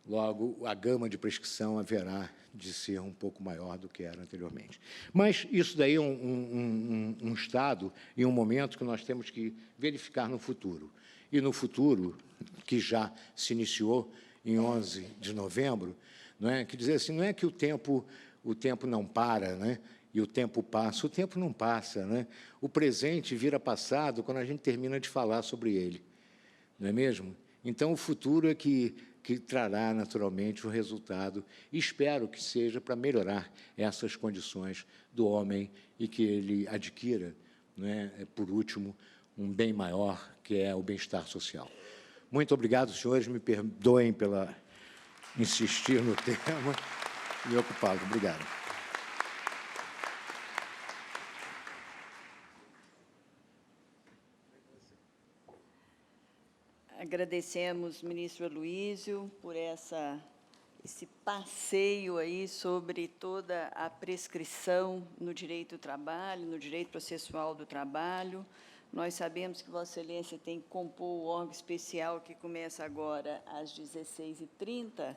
S3: Logo, a gama de prescrição haverá de ser um pouco maior do que era anteriormente. Mas isso daí é um estado e um momento que nós temos que verificar no futuro. E no futuro, que já se iniciou em 11 de novembro, não é? Que dizer assim, não é que o tempo não para, né? E o tempo passa. O tempo não passa, né? O presente vira passado quando a gente termina de falar sobre ele, não é mesmo? Então, o futuro é que trará, naturalmente, o resultado, e espero que seja para melhorar essas condições do homem e que ele adquira, não é, por último, um bem maior, que é o bem-estar social. Muito obrigado, senhores. Me perdoem pela insistir no tema e ocupá-lo. Obrigado.
S2: Agradecemos, ministro Aloísio, por esse passeio aí sobre toda a prescrição no direito do trabalho, no direito processual do trabalho. Nós sabemos que Vossa Excelência tem que compor o órgão especial que começa agora às 16h30,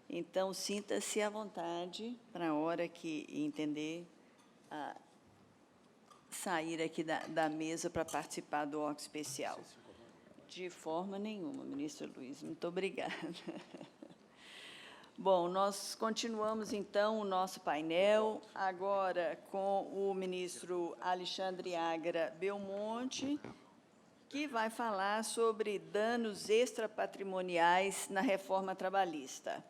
S2: então sinta-se à vontade para a hora que entender sair aqui da mesa para participar do órgão especial. De forma nenhuma, ministro Luiz. Muito obrigada. Bom, nós continuamos, então, o nosso painel, agora com o ministro Alexandre Agra Belmonte, que vai falar sobre danos extrapatrimoniais na reforma trabalhista.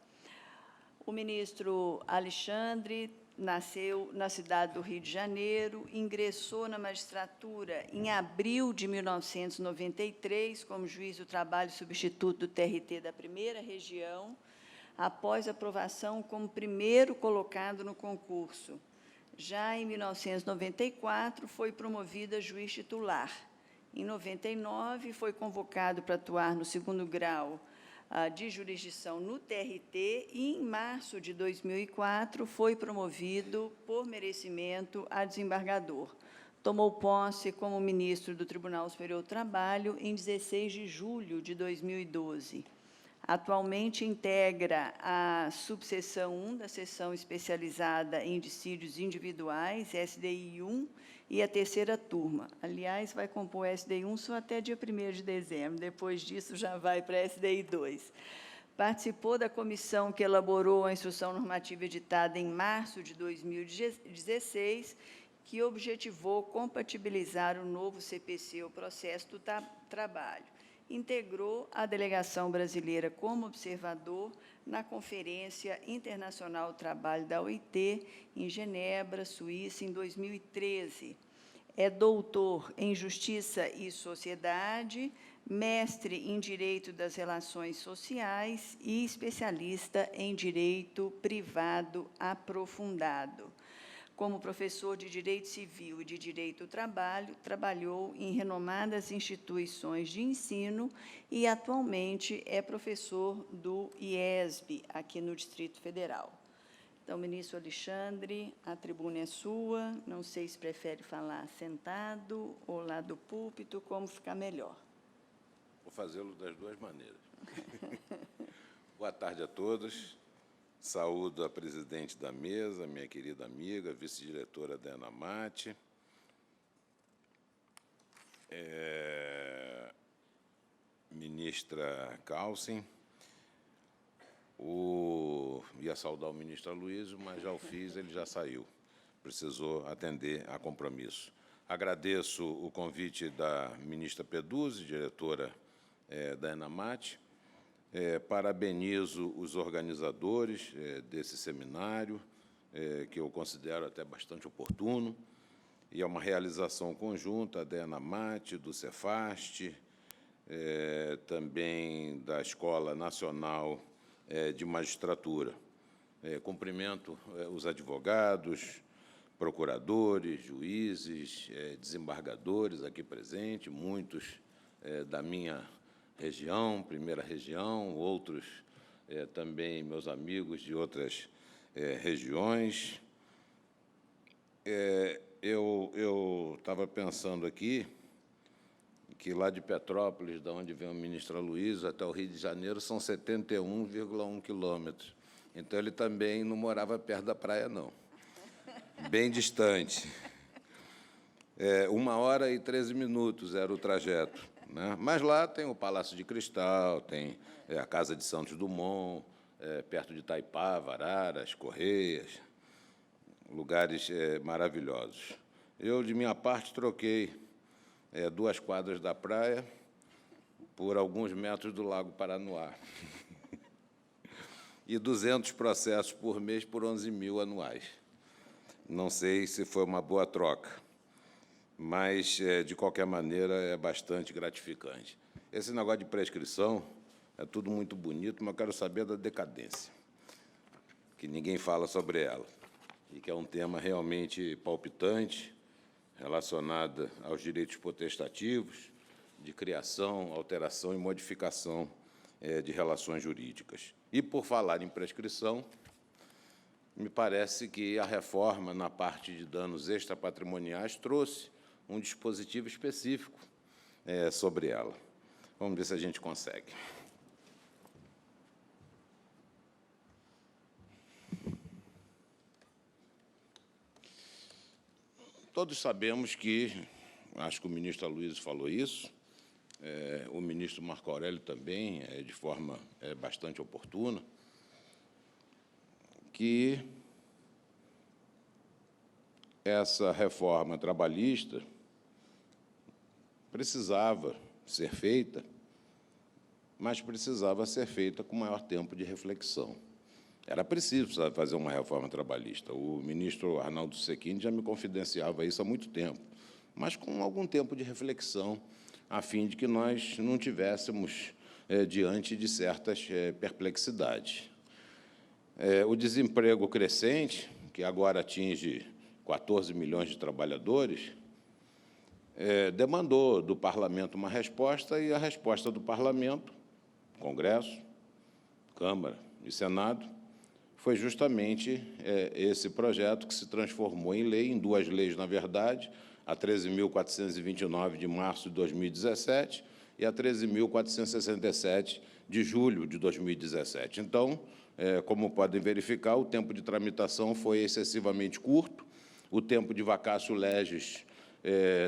S2: O ministro Alexandre nasceu na cidade do Rio de Janeiro, ingressou na magistratura em abril de 1993 como juiz do trabalho substituto do TRT da Primeira Região, após aprovação como primeiro colocado no concurso. Já em 1994, foi promovido a juiz titular. Em 99, foi convocado para atuar no segundo grau de jurisdição no TRT e, em março de 2004, foi promovido por merecimento a desembargador. Tomou posse como ministro do Tribunal Superior do Trabalho em 16 de julho de 2012. Atualmente integra a subseção 1 da seção especializada em dissídios individuais, SDI 1, e a terceira turma. Aliás, vai compor o SDI 1 só até dia 1º de dezembro, depois disso já vai para a SDI 2. Participou da comissão que elaborou a instrução normativa editada em março de 2016, que objetivou compatibilizar o novo CPC, o processo do trabalho. Integrou a delegação brasileira como observador na Conferência Internacional do Trabalho da OIT, em Genebra, Suíça, em 2013. É doutor em Justiça e Sociedade, mestre em Direito das Relações Sociais e especialista em Direito Privado Aprofundado. Como professor de Direito Civil e de Direito do Trabalho, trabalhou em renomadas instituições de ensino e, atualmente, é professor do IESB, aqui no Distrito Federal. Então, ministro Alexandre, a tribuna é sua. Não sei se prefere falar sentado ou lá do púlpito, como ficar melhor.
S4: Vou fazê-lo das duas maneiras. Boa tarde a todos. Saúdo a presidente da mesa, minha querida amiga, vice-diretora da ENAMAT, ministra Calcin, ia saudar o ministro Aloísio, mas já o fiz, ele já saiu, precisou atender a compromisso. Agradeço o convite da ministra Peduzzi, diretora da ENAMAT. Parabenizo os organizadores desse seminário, que eu considero até bastante oportuno, e é uma realização conjunta da ENAMAT, do Cefast, também da Escola Nacional de Magistratura. Cumprimento os advogados, procuradores, juízes, desembargadores aqui presentes, muitos da minha região, Primeira Região, outros também meus amigos de outras regiões. Eu estava pensando aqui que lá de Petrópolis, de onde vem o ministro Aloísio, até o Rio de Janeiro, são 71,1 quilômetros. Então, ele também não morava perto da praia, não. Bem distante. 1h e 13 minutos era o trajeto, né? Mas lá tem o Palácio de Cristal, tem a Casa de Santos Dumont, perto de Itaipava, Araras, Correias, lugares maravilhosos. Eu, de minha parte, troquei 2 quadras da praia por alguns metros do Lago Paranoá. E 200 processos por mês por 11.000 anuais. Não sei se foi uma boa troca, mas, de qualquer maneira, é bastante gratificante. esse negócio de prescrição é tudo muito bonito, mas eu quero saber da decadência, que ninguém fala sobre ela, e que é um tema realmente palpitante, relacionado aos direitos potestativos, de criação, alteração e modificação de relações jurídicas. E, por falar em prescrição, me parece que a reforma, na parte de danos extrapatrimoniais, trouxe um dispositivo específico sobre ela. Vamos ver se a gente consegue. Todos sabemos que, acho que o ministro Aloysio falou isso, o ministro Marco Aurélio também, de forma bastante oportuna, que essa reforma trabalhista precisava ser feita, mas precisava ser feita com maior tempo de reflexão. Era preciso fazer uma reforma trabalhista. O ministro Arnaldo Sequini já me confidenciava isso há muito tempo, mas com algum tempo de reflexão, a fim de que nós não tivéssemos diante de certas perplexidades. O desemprego crescente, que agora atinge 14 milhões de trabalhadores, demandou do Parlamento uma resposta, e a resposta do Parlamento, Congresso, Câmara e Senado, foi justamente esse projeto que se transformou em lei, em duas leis, na verdade, a 13.429, de março de 2017, e a 13.467, de julho de 2017. Então, como podem verificar, o tempo de tramitação foi excessivamente curto, o tempo de vacatio legis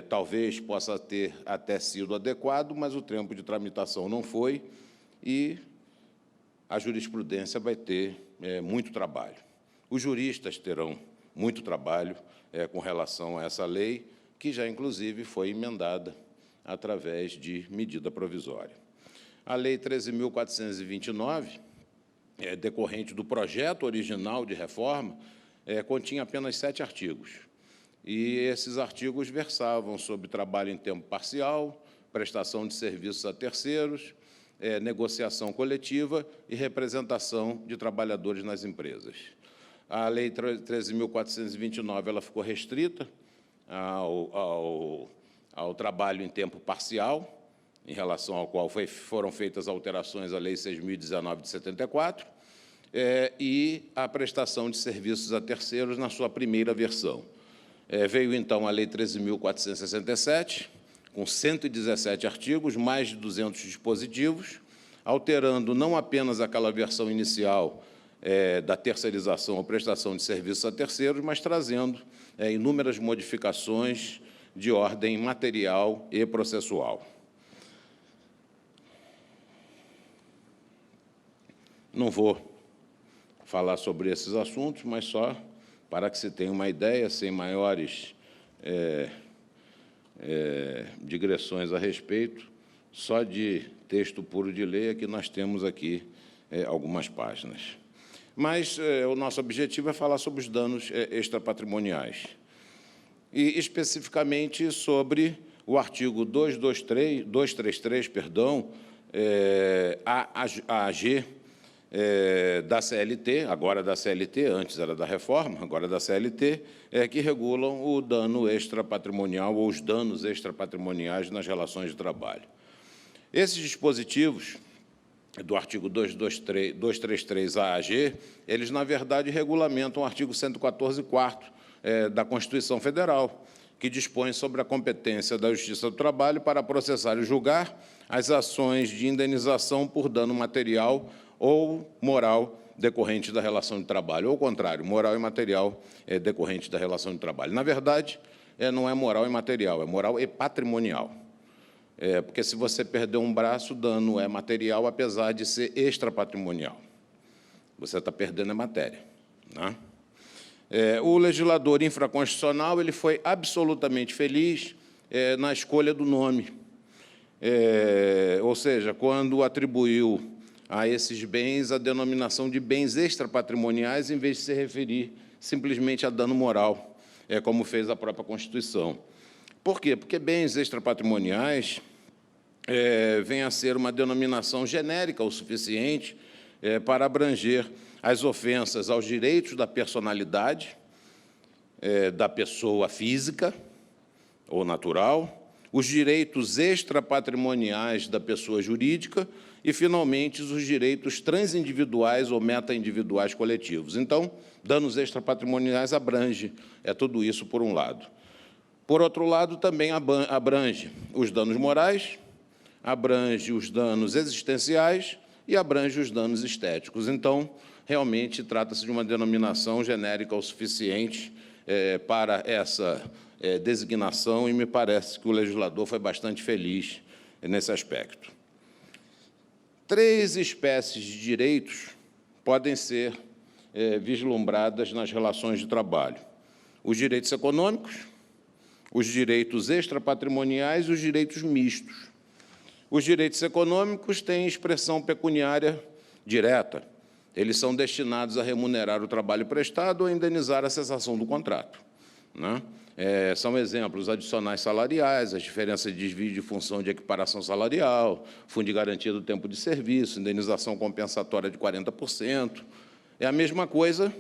S4: talvez possa ter até sido adequado, mas o tempo de tramitação não foi, e a jurisprudência vai ter muito trabalho. Os juristas terão muito trabalho com relação a essa lei, que já, inclusive, foi emendada através de medida provisória. A Lei 13.429, decorrente do projeto original de reforma, continha apenas 7 artigos. E esses artigos versavam sobre trabalho em tempo parcial, prestação de serviços a terceiros, negociação coletiva e representação de trabalhadores nas empresas. A Lei 13.429 ela ficou restrita ao trabalho em tempo parcial, em relação ao qual foram feitas alterações à Lei 6.019 de 74, e a prestação de serviços a terceiros na sua primeira versão. Veio, então, a Lei 13.467, com 117 artigos, mais de 200 dispositivos, alterando não apenas aquela versão inicial da terceirização ou prestação de serviços a terceiros, mas trazendo inúmeras modificações de ordem material e processual. Não vou falar sobre esses assuntos, mas só para que se tenha uma ideia, sem maiores digressões a respeito, só de texto puro de lei é que nós temos aqui algumas páginas. Mas o nosso objetivo é falar sobre os danos extrapatrimoniais, e especificamente sobre o artigo 233, AG, da CLT, agora da CLT, antes era da reforma, agora da CLT, que regulam o dano extrapatrimonial ou os danos extrapatrimoniais nas relações de trabalho. Esses dispositivos do artigo 233 AG, eles, na verdade, regulamentam o artigo 114, 4º da Constituição Federal, que dispõe sobre a competência da Justiça do Trabalho para processar e julgar as ações de indenização por dano material ou moral decorrente da relação de trabalho, ou ao contrário, moral e material decorrente da relação de trabalho. Na verdade, não é moral e material, é moral e patrimonial. Porque, se você perder um braço, o dano é material, apesar de ser extrapatrimonial. Você está perdendo a matéria, né? O legislador infraconstitucional ele foi absolutamente feliz na escolha do nome. Ou seja, quando atribuiu a esses bens a denominação de bens extrapatrimoniais, em vez de se referir simplesmente a dano moral, como fez a própria Constituição. Por quê? Porque bens extrapatrimoniais venha a ser uma denominação genérica o suficiente para abranger as ofensas aos direitos da personalidade da pessoa física ou natural, os direitos extrapatrimoniais da pessoa jurídica e, finalmente, os direitos transindividuais ou metaindividuais coletivos. Então, danos extrapatrimoniais abrange tudo isso, por um lado. Por outro lado, também abrange os danos morais, abrange os danos existenciais e abrange os danos estéticos. Então, realmente, trata-se de uma denominação genérica o suficiente para essa designação, e me parece que o legislador foi bastante feliz nesse aspecto. 3 espécies de direitos podem ser vislumbradas nas relações de trabalho: os direitos econômicos, os direitos extrapatrimoniais e os direitos mistos. Os direitos econômicos têm expressão pecuniária direta. Eles são destinados a remunerar o trabalho prestado ou a indenizar a cessação do contrato, né? São exemplos adicionais salariais, as diferenças de desvio de função de equiparação salarial, fundo de garantia do tempo de serviço, indenização compensatória de 40%. É a mesma coisa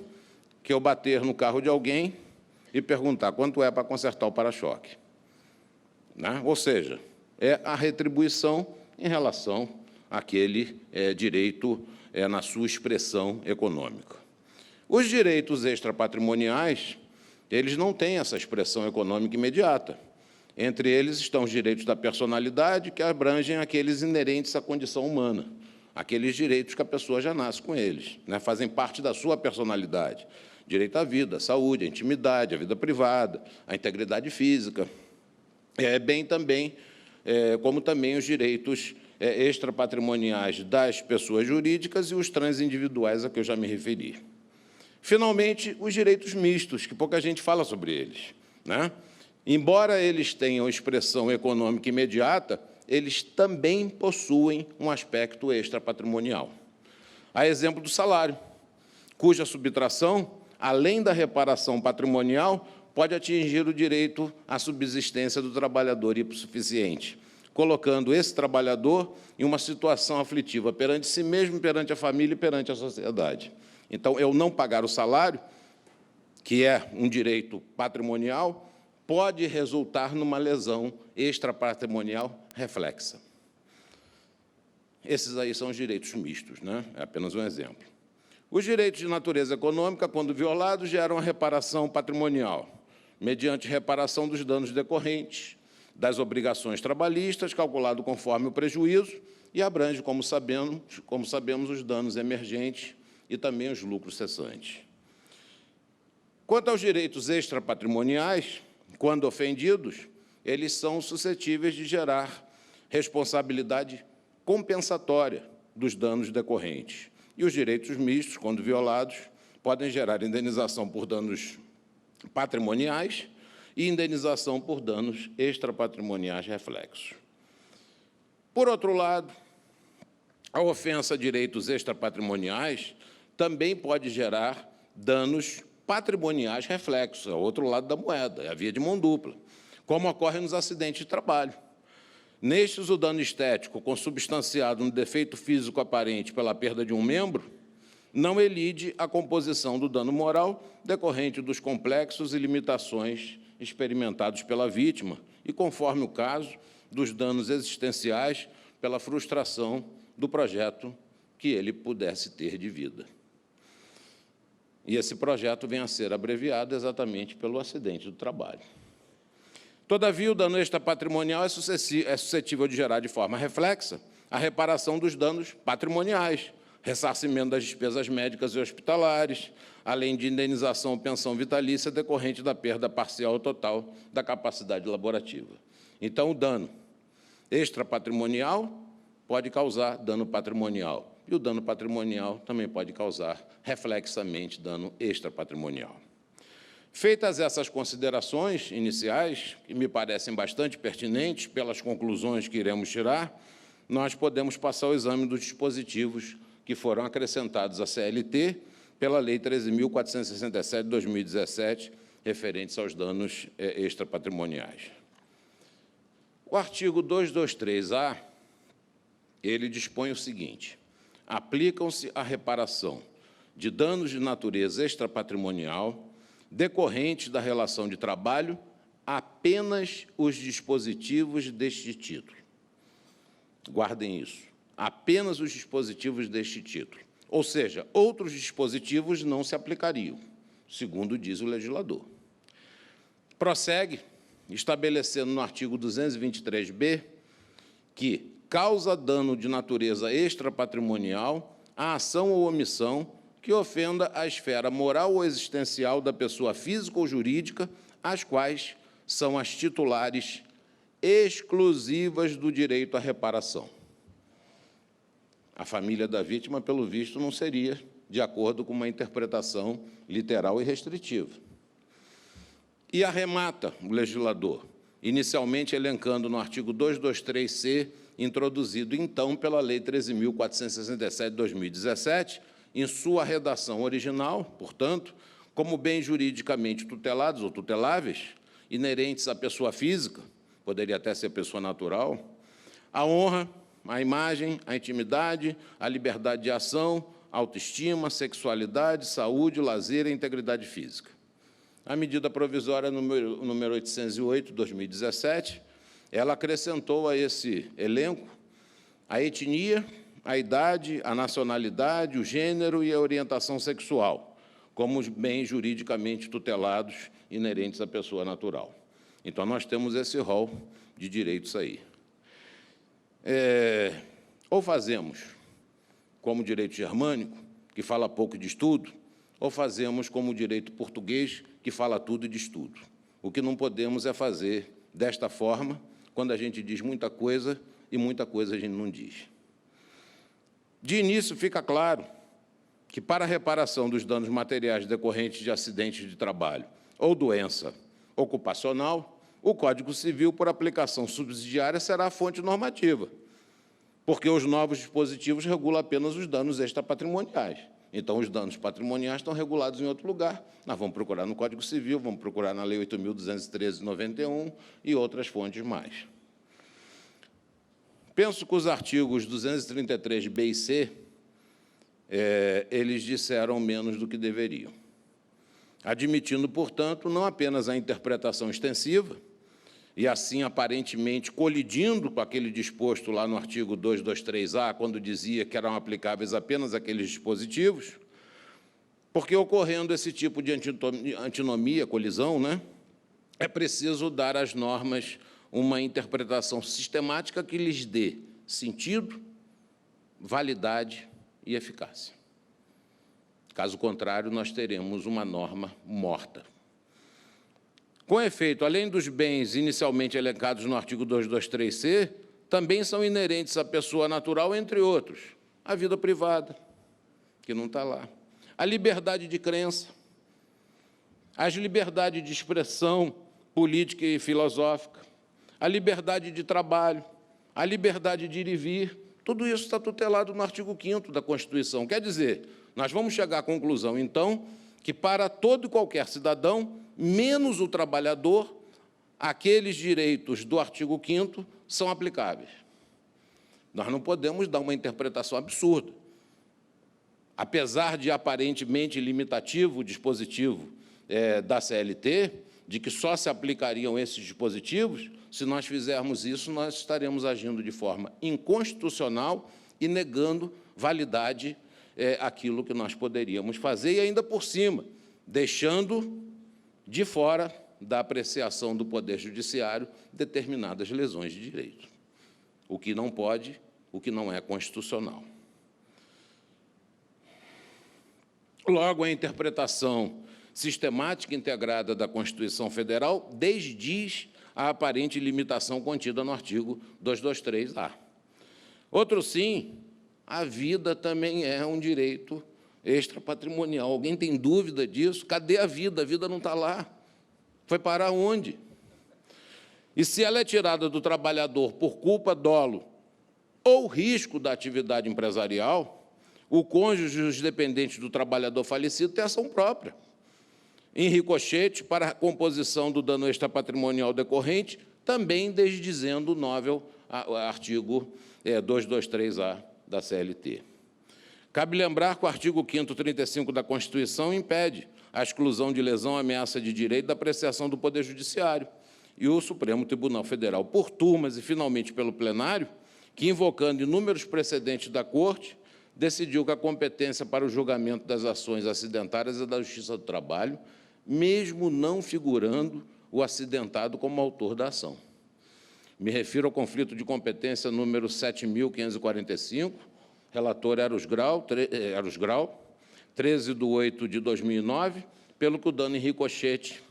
S4: que eu bater no carro de alguém e perguntar quanto é para consertar o para-choque, né? Ou seja, é a retribuição em relação àquele direito na sua expressão econômica. Os direitos extrapatrimoniais, eles não têm essa expressão econômica imediata. Entre eles estão os direitos da personalidade, que abrangem aqueles inerentes à condição humana, aqueles direitos que a pessoa já nasce com eles, né? Fazem parte da sua personalidade. Direito à vida, à saúde, à intimidade, à vida privada, à integridade física. Bem também, como também os direitos extrapatrimoniais das pessoas jurídicas e os transindividuais a que eu já me referi. Finalmente, os direitos mistos, que pouca gente fala sobre eles, né? Embora eles tenham expressão econômica imediata, eles também possuem um aspecto extrapatrimonial. A exemplo do salário, cuja subtração, além da reparação patrimonial, pode atingir o direito à subsistência do trabalhador hipossuficiente, colocando esse trabalhador em uma situação aflitiva perante si mesmo, perante a família e perante a sociedade. Então, eu não pagar o salário, que é um direito patrimonial, pode resultar numa lesão extrapatrimonial reflexa. Esses aí são os direitos mistos, né? É apenas um exemplo. Os direitos de natureza econômica, quando violados, geram a reparação patrimonial, mediante reparação dos danos decorrentes das obrigações trabalhistas, calculado conforme o prejuízo, e abrange, como sabemos, os danos emergentes e também os lucros cessantes. Quanto aos direitos extrapatrimoniais, quando ofendidos, eles são suscetíveis de gerar responsabilidade compensatória dos danos decorrentes. E os direitos mistos, quando violados, podem gerar indenização por danos patrimoniais e indenização por danos extrapatrimoniais reflexos. Por outro lado, a ofensa a direitos extrapatrimoniais também pode gerar danos patrimoniais reflexos, é o outro lado da moeda, é a via de mão dupla, como ocorre nos acidentes de trabalho. Nestes, o dano estético, consubstanciado no defeito físico aparente pela perda de um membro, não elide a composição do dano moral decorrente dos complexos e limitações experimentados pela vítima e, conforme o caso, dos danos existenciais pela frustração do projeto que ele pudesse ter de vida. E esse projeto vem a ser abreviado exatamente pelo acidente do trabalho. Todavia, o dano extrapatrimonial é suscetível de gerar de forma reflexa a reparação dos danos patrimoniais, ressarcimento das despesas médicas e hospitalares, além de indenização ou pensão vitalícia decorrente da perda parcial ou total da capacidade laborativa. Então, o dano extrapatrimonial pode causar dano patrimonial, e o dano patrimonial também pode causar, reflexamente, dano extrapatrimonial. Feitas essas considerações iniciais, que me parecem bastante pertinentes pelas conclusões que iremos tirar, nós podemos passar ao exame dos dispositivos que foram acrescentados à CLT pela Lei 13.467 de 2017, referentes aos danos extrapatrimoniais. O artigo 223-A ele dispõe o seguinte: aplicam-se à reparação de danos de natureza extrapatrimonial decorrentes da relação de trabalho apenas os dispositivos deste título. Guardem isso. Apenas os dispositivos deste título. Ou seja, outros dispositivos não se aplicariam, segundo diz o legislador. Prossegue, estabelecendo no artigo 223b que causa dano de natureza extrapatrimonial a ação ou omissão que ofenda a esfera moral ou existencial da pessoa física ou jurídica, as quais são as titulares exclusivas do direito à reparação. A família da vítima, pelo visto, não seria de acordo com uma interpretação literal e restritiva. E arremata o legislador, inicialmente elencando no artigo 223C, introduzido então pela Lei 13.467 de 2017, em sua redação original, portanto, como bens juridicamente tutelados ou tuteláveis, inerentes à pessoa física, poderia até ser pessoa natural, a honra, a imagem, a intimidade, a liberdade de ação, a autoestima, a sexualidade, saúde, lazer e integridade física. A medida provisória número 808, de 2017, ela acrescentou a esse elenco a etnia, a idade, a nacionalidade, o gênero e a orientação sexual, como os bens juridicamente tutelados inerentes à pessoa natural. Então, nós temos esse rol de direitos aí. Ou fazemos como direito germânico, que fala pouco de estudo, ou fazemos como o direito português, que fala tudo e diz tudo. O que não podemos é fazer desta forma, quando a gente diz muita coisa e muita coisa a gente não diz. De início, fica claro que, para a reparação dos danos materiais decorrentes de acidentes de trabalho ou doença ocupacional, o Código Civil, por aplicação subsidiária, será a fonte normativa, porque os novos dispositivos regulam apenas os danos extrapatrimoniais. Então, os danos patrimoniais estão regulados em outro lugar. Nós vamos procurar no Código Civil, vamos procurar na Lei 8.213 de 91 e outras fontes mais. Penso que os artigos 233b e c, eles disseram menos do que deveriam, admitindo, portanto, não apenas a interpretação extensiva, e assim aparentemente colidindo com aquele disposto lá no artigo 223A, quando dizia que eram aplicáveis apenas aqueles dispositivos, porque, ocorrendo esse tipo de antinomia, colisão, né, é preciso dar às normas uma interpretação sistemática que lhes dê sentido, validade e eficácia. Caso contrário, nós teremos uma norma morta. Com efeito, além dos bens inicialmente elencados no artigo 223C, também são inerentes à pessoa natural, entre outros, a vida privada, que não está lá, a liberdade de crença, as liberdades de expressão política e filosófica, a liberdade de trabalho, a liberdade de ir e vir, tudo isso está tutelado no artigo 5º da Constituição. Quer dizer, nós vamos chegar à conclusão, então, que para todo e qualquer cidadão, menos o trabalhador, aqueles direitos do artigo 5º são aplicáveis. Nós não podemos dar uma interpretação absurda. Apesar de aparentemente limitativo o dispositivo da CLT, de que só se aplicariam esses dispositivos, se nós fizermos isso, nós estaremos agindo de forma inconstitucional e negando validade àquilo que nós poderíamos fazer, e ainda por cima, deixando de fora da apreciação do Poder Judiciário determinadas lesões de direito, o que não pode, o que não é constitucional. Logo, a interpretação sistemática integrada da Constituição Federal desdiz a aparente limitação contida no artigo 223A. Outro sim, a vida também é um direito extrapatrimonial. Alguém tem dúvida disso? Cadê a vida? A vida não está lá. Foi parar onde? E se ela é tirada do trabalhador por culpa, dolo ou risco da atividade empresarial, o cônjuge e os dependentes do trabalhador falecido têm ação própria, em ricochete para a composição do dano extrapatrimonial decorrente, também desdizendo o nóvel artigo 223-A da CLT. Cabe lembrar que o artigo 5º 35 da Constituição impede a exclusão de lesão, ameaça de direito da apreciação do Poder Judiciário. E o Supremo Tribunal Federal, por turmas e, finalmente, pelo plenário, que, invocando inúmeros precedentes da Corte, decidiu que a competência para o julgamento das ações acidentárias é da Justiça do Trabalho, mesmo não figurando o acidentado como autor da ação. Me refiro ao conflito de competência número 7.545, relator Eros Grau, 13/8/2009, pelo que o dano em ricochete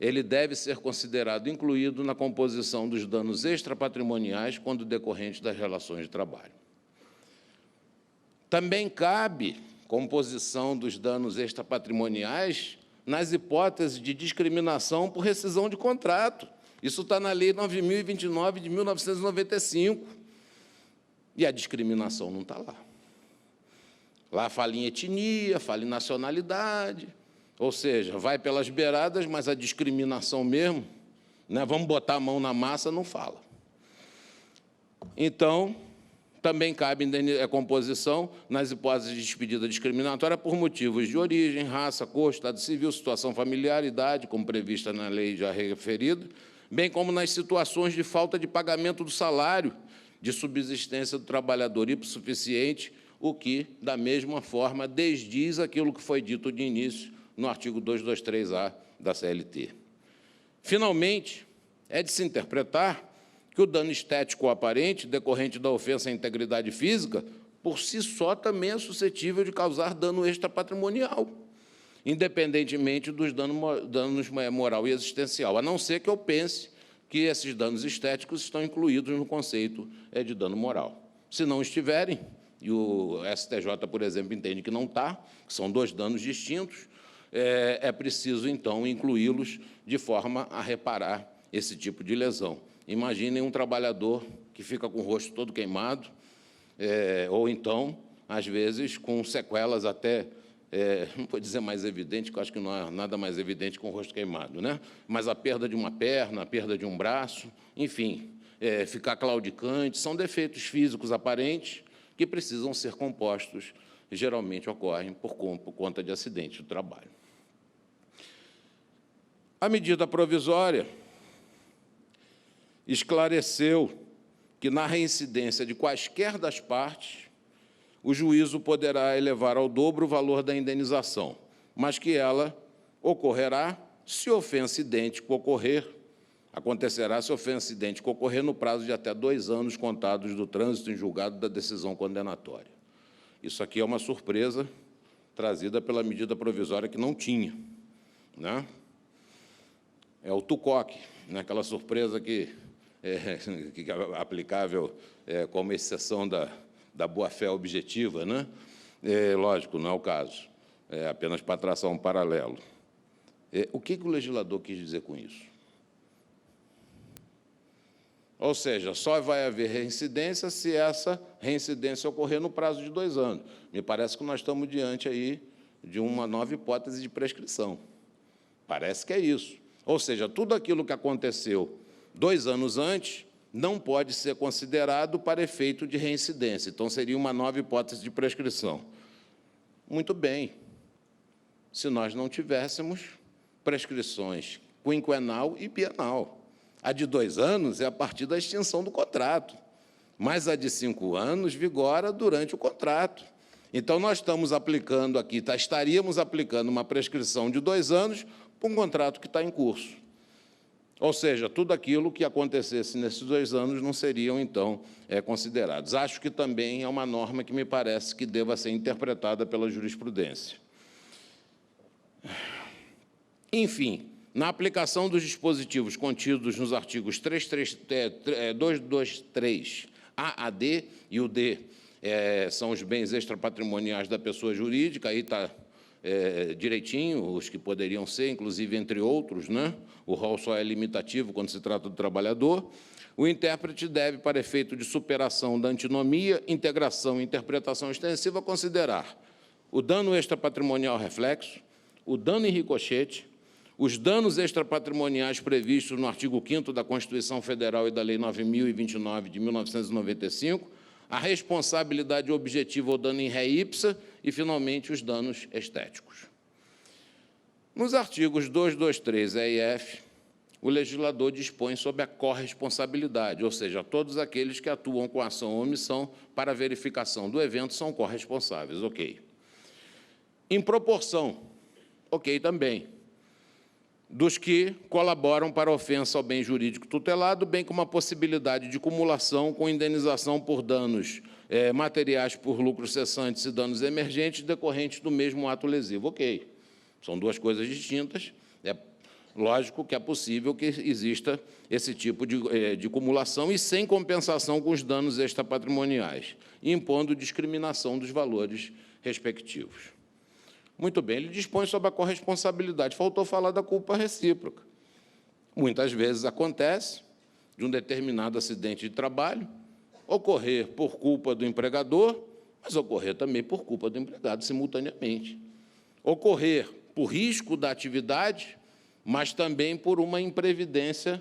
S4: ele deve ser considerado incluído na composição dos danos extrapatrimoniais quando decorrentes das relações de trabalho. Também cabe composição dos danos extrapatrimoniais nas hipóteses de discriminação por rescisão de contrato. Isso está na Lei 9.029 de 1995. E a discriminação não está lá. Lá fala em etnia, fala em nacionalidade, ou seja, vai pelas beiradas, mas a discriminação mesmo, né, vamos botar a mão na massa, não fala. Então, também cabe a composição nas hipóteses de despedida discriminatória por motivos de origem, raça, cor, estado civil, situação familiar, idade, como prevista na lei já referida, bem como nas situações de falta de pagamento do salário, de subsistência do trabalhador hipossuficiente, o que, da mesma forma, desdiz aquilo que foi dito de início no artigo 223-A da CLT. Finalmente, é de se interpretar que o dano estético ou aparente, decorrente da ofensa à integridade física, por si só também é suscetível de causar dano extrapatrimonial, independentemente dos danos moral e existencial, a não ser que eu pense que esses danos estéticos estão incluídos no conceito de dano moral. Se não estiverem, e o STJ, por exemplo, entende que não está, que são dois danos distintos, é preciso, então, incluí-los de forma a reparar esse tipo de lesão. Imaginem um trabalhador que fica com o rosto todo queimado, ou então, às vezes, com sequelas até, não vou dizer mais evidente, que eu acho que não há nada mais evidente com o rosto queimado, né? Mas a perda de uma perna, a perda de um braço, enfim, ficar claudicante, são defeitos físicos aparentes que precisam ser compostos, e geralmente ocorrem por conta de acidente do trabalho. A medida provisória esclareceu que, na reincidência de quaisquer das partes, o juízo poderá elevar ao dobro o valor da indenização, mas que ela ocorrerá se ofensa idêntica ocorrer, acontecerá se ofensa idêntica ocorrer no prazo de até 2 anos contados do trânsito em julgado da decisão condenatória. Isso aqui é uma surpresa trazida pela medida provisória que não tinha, né? É o TUCOC, né? Aquela surpresa que é aplicável como exceção da boa-fé objetiva, né? Lógico, não é o caso, é apenas para traçar um paralelo. O que o legislador quis dizer com isso? Ou seja, só vai haver reincidência se essa reincidência ocorrer no prazo de 2 anos. Me parece que nós estamos diante aí de uma nova hipótese de prescrição. Parece que é isso. Ou seja, tudo aquilo que aconteceu 2 anos antes não pode ser considerado para efeito de reincidência. Então, seria uma nova hipótese de prescrição. Muito bem. Se nós não tivéssemos prescrições quinquenal e bienal. A de 2 anos é a partir da extinção do contrato, mas a de 5 anos vigora durante o contrato. Então, nós estamos aplicando aqui, estaríamos aplicando uma prescrição de 2 anos para um contrato que está em curso. Ou seja, tudo aquilo que acontecesse nesses 2 anos não seriam, então, considerados. Acho que também é uma norma que me parece que deva ser interpretada pela jurisprudência. Enfim, na aplicação dos dispositivos contidos nos artigos 223-A a D, e o D são os bens extrapatrimoniais da pessoa jurídica, aí está direitinho, os que poderiam ser, inclusive, entre outros, né? O rol só é limitativo quando se trata do trabalhador. O intérprete deve, para efeito de superação da antinomia, integração e interpretação extensiva, considerar o dano extrapatrimonial reflexo, o dano em ricochete, os danos extrapatrimoniais previstos no artigo 5º da Constituição Federal e da Lei 9.029, de 1995, a responsabilidade objetiva ou dano em ré ipsa e, finalmente, os danos estéticos. Nos artigos 223 e F, o legislador dispõe sobre a corresponsabilidade, ou seja, todos aqueles que atuam com ação ou omissão para a verificação do evento são corresponsáveis, ok. Em proporção, ok também, dos que colaboram para a ofensa ao bem jurídico tutelado, bem como a possibilidade de cumulação com indenização por danos materiais por lucros cessantes e danos emergentes decorrentes do mesmo ato lesivo, ok. São duas coisas distintas. É lógico que é possível que exista esse tipo de cumulação e sem compensação com os danos extrapatrimoniais, impondo discriminação dos valores respectivos. Muito bem, ele dispõe sobre a corresponsabilidade. Faltou falar da culpa recíproca. Muitas vezes acontece de um determinado acidente de trabalho ocorrer por culpa do empregador, mas ocorrer também por culpa do empregado simultaneamente. Ocorrer por risco da atividade, mas também por uma imprevidência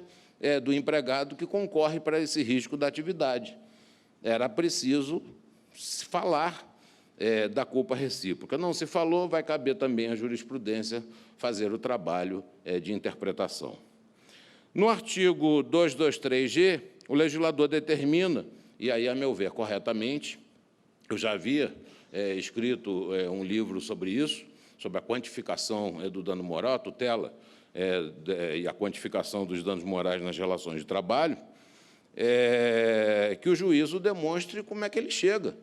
S4: do empregado que concorre para esse risco da atividade. Era preciso falar da culpa recíproca. Não se falou, vai caber também à jurisprudência fazer o trabalho de interpretação. No artigo 223G, o legislador determina, e aí, a meu ver, corretamente, eu já havia escrito um livro sobre isso, sobre a quantificação do dano moral, a tutela e a quantificação dos danos morais nas relações de trabalho, que o juízo demonstre como é que ele chega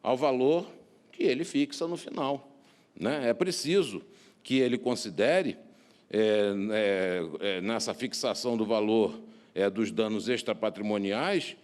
S4: ao valor que ele fixa no final, né? É preciso que ele considere, nessa fixação do valor dos danos extrapatrimoniais,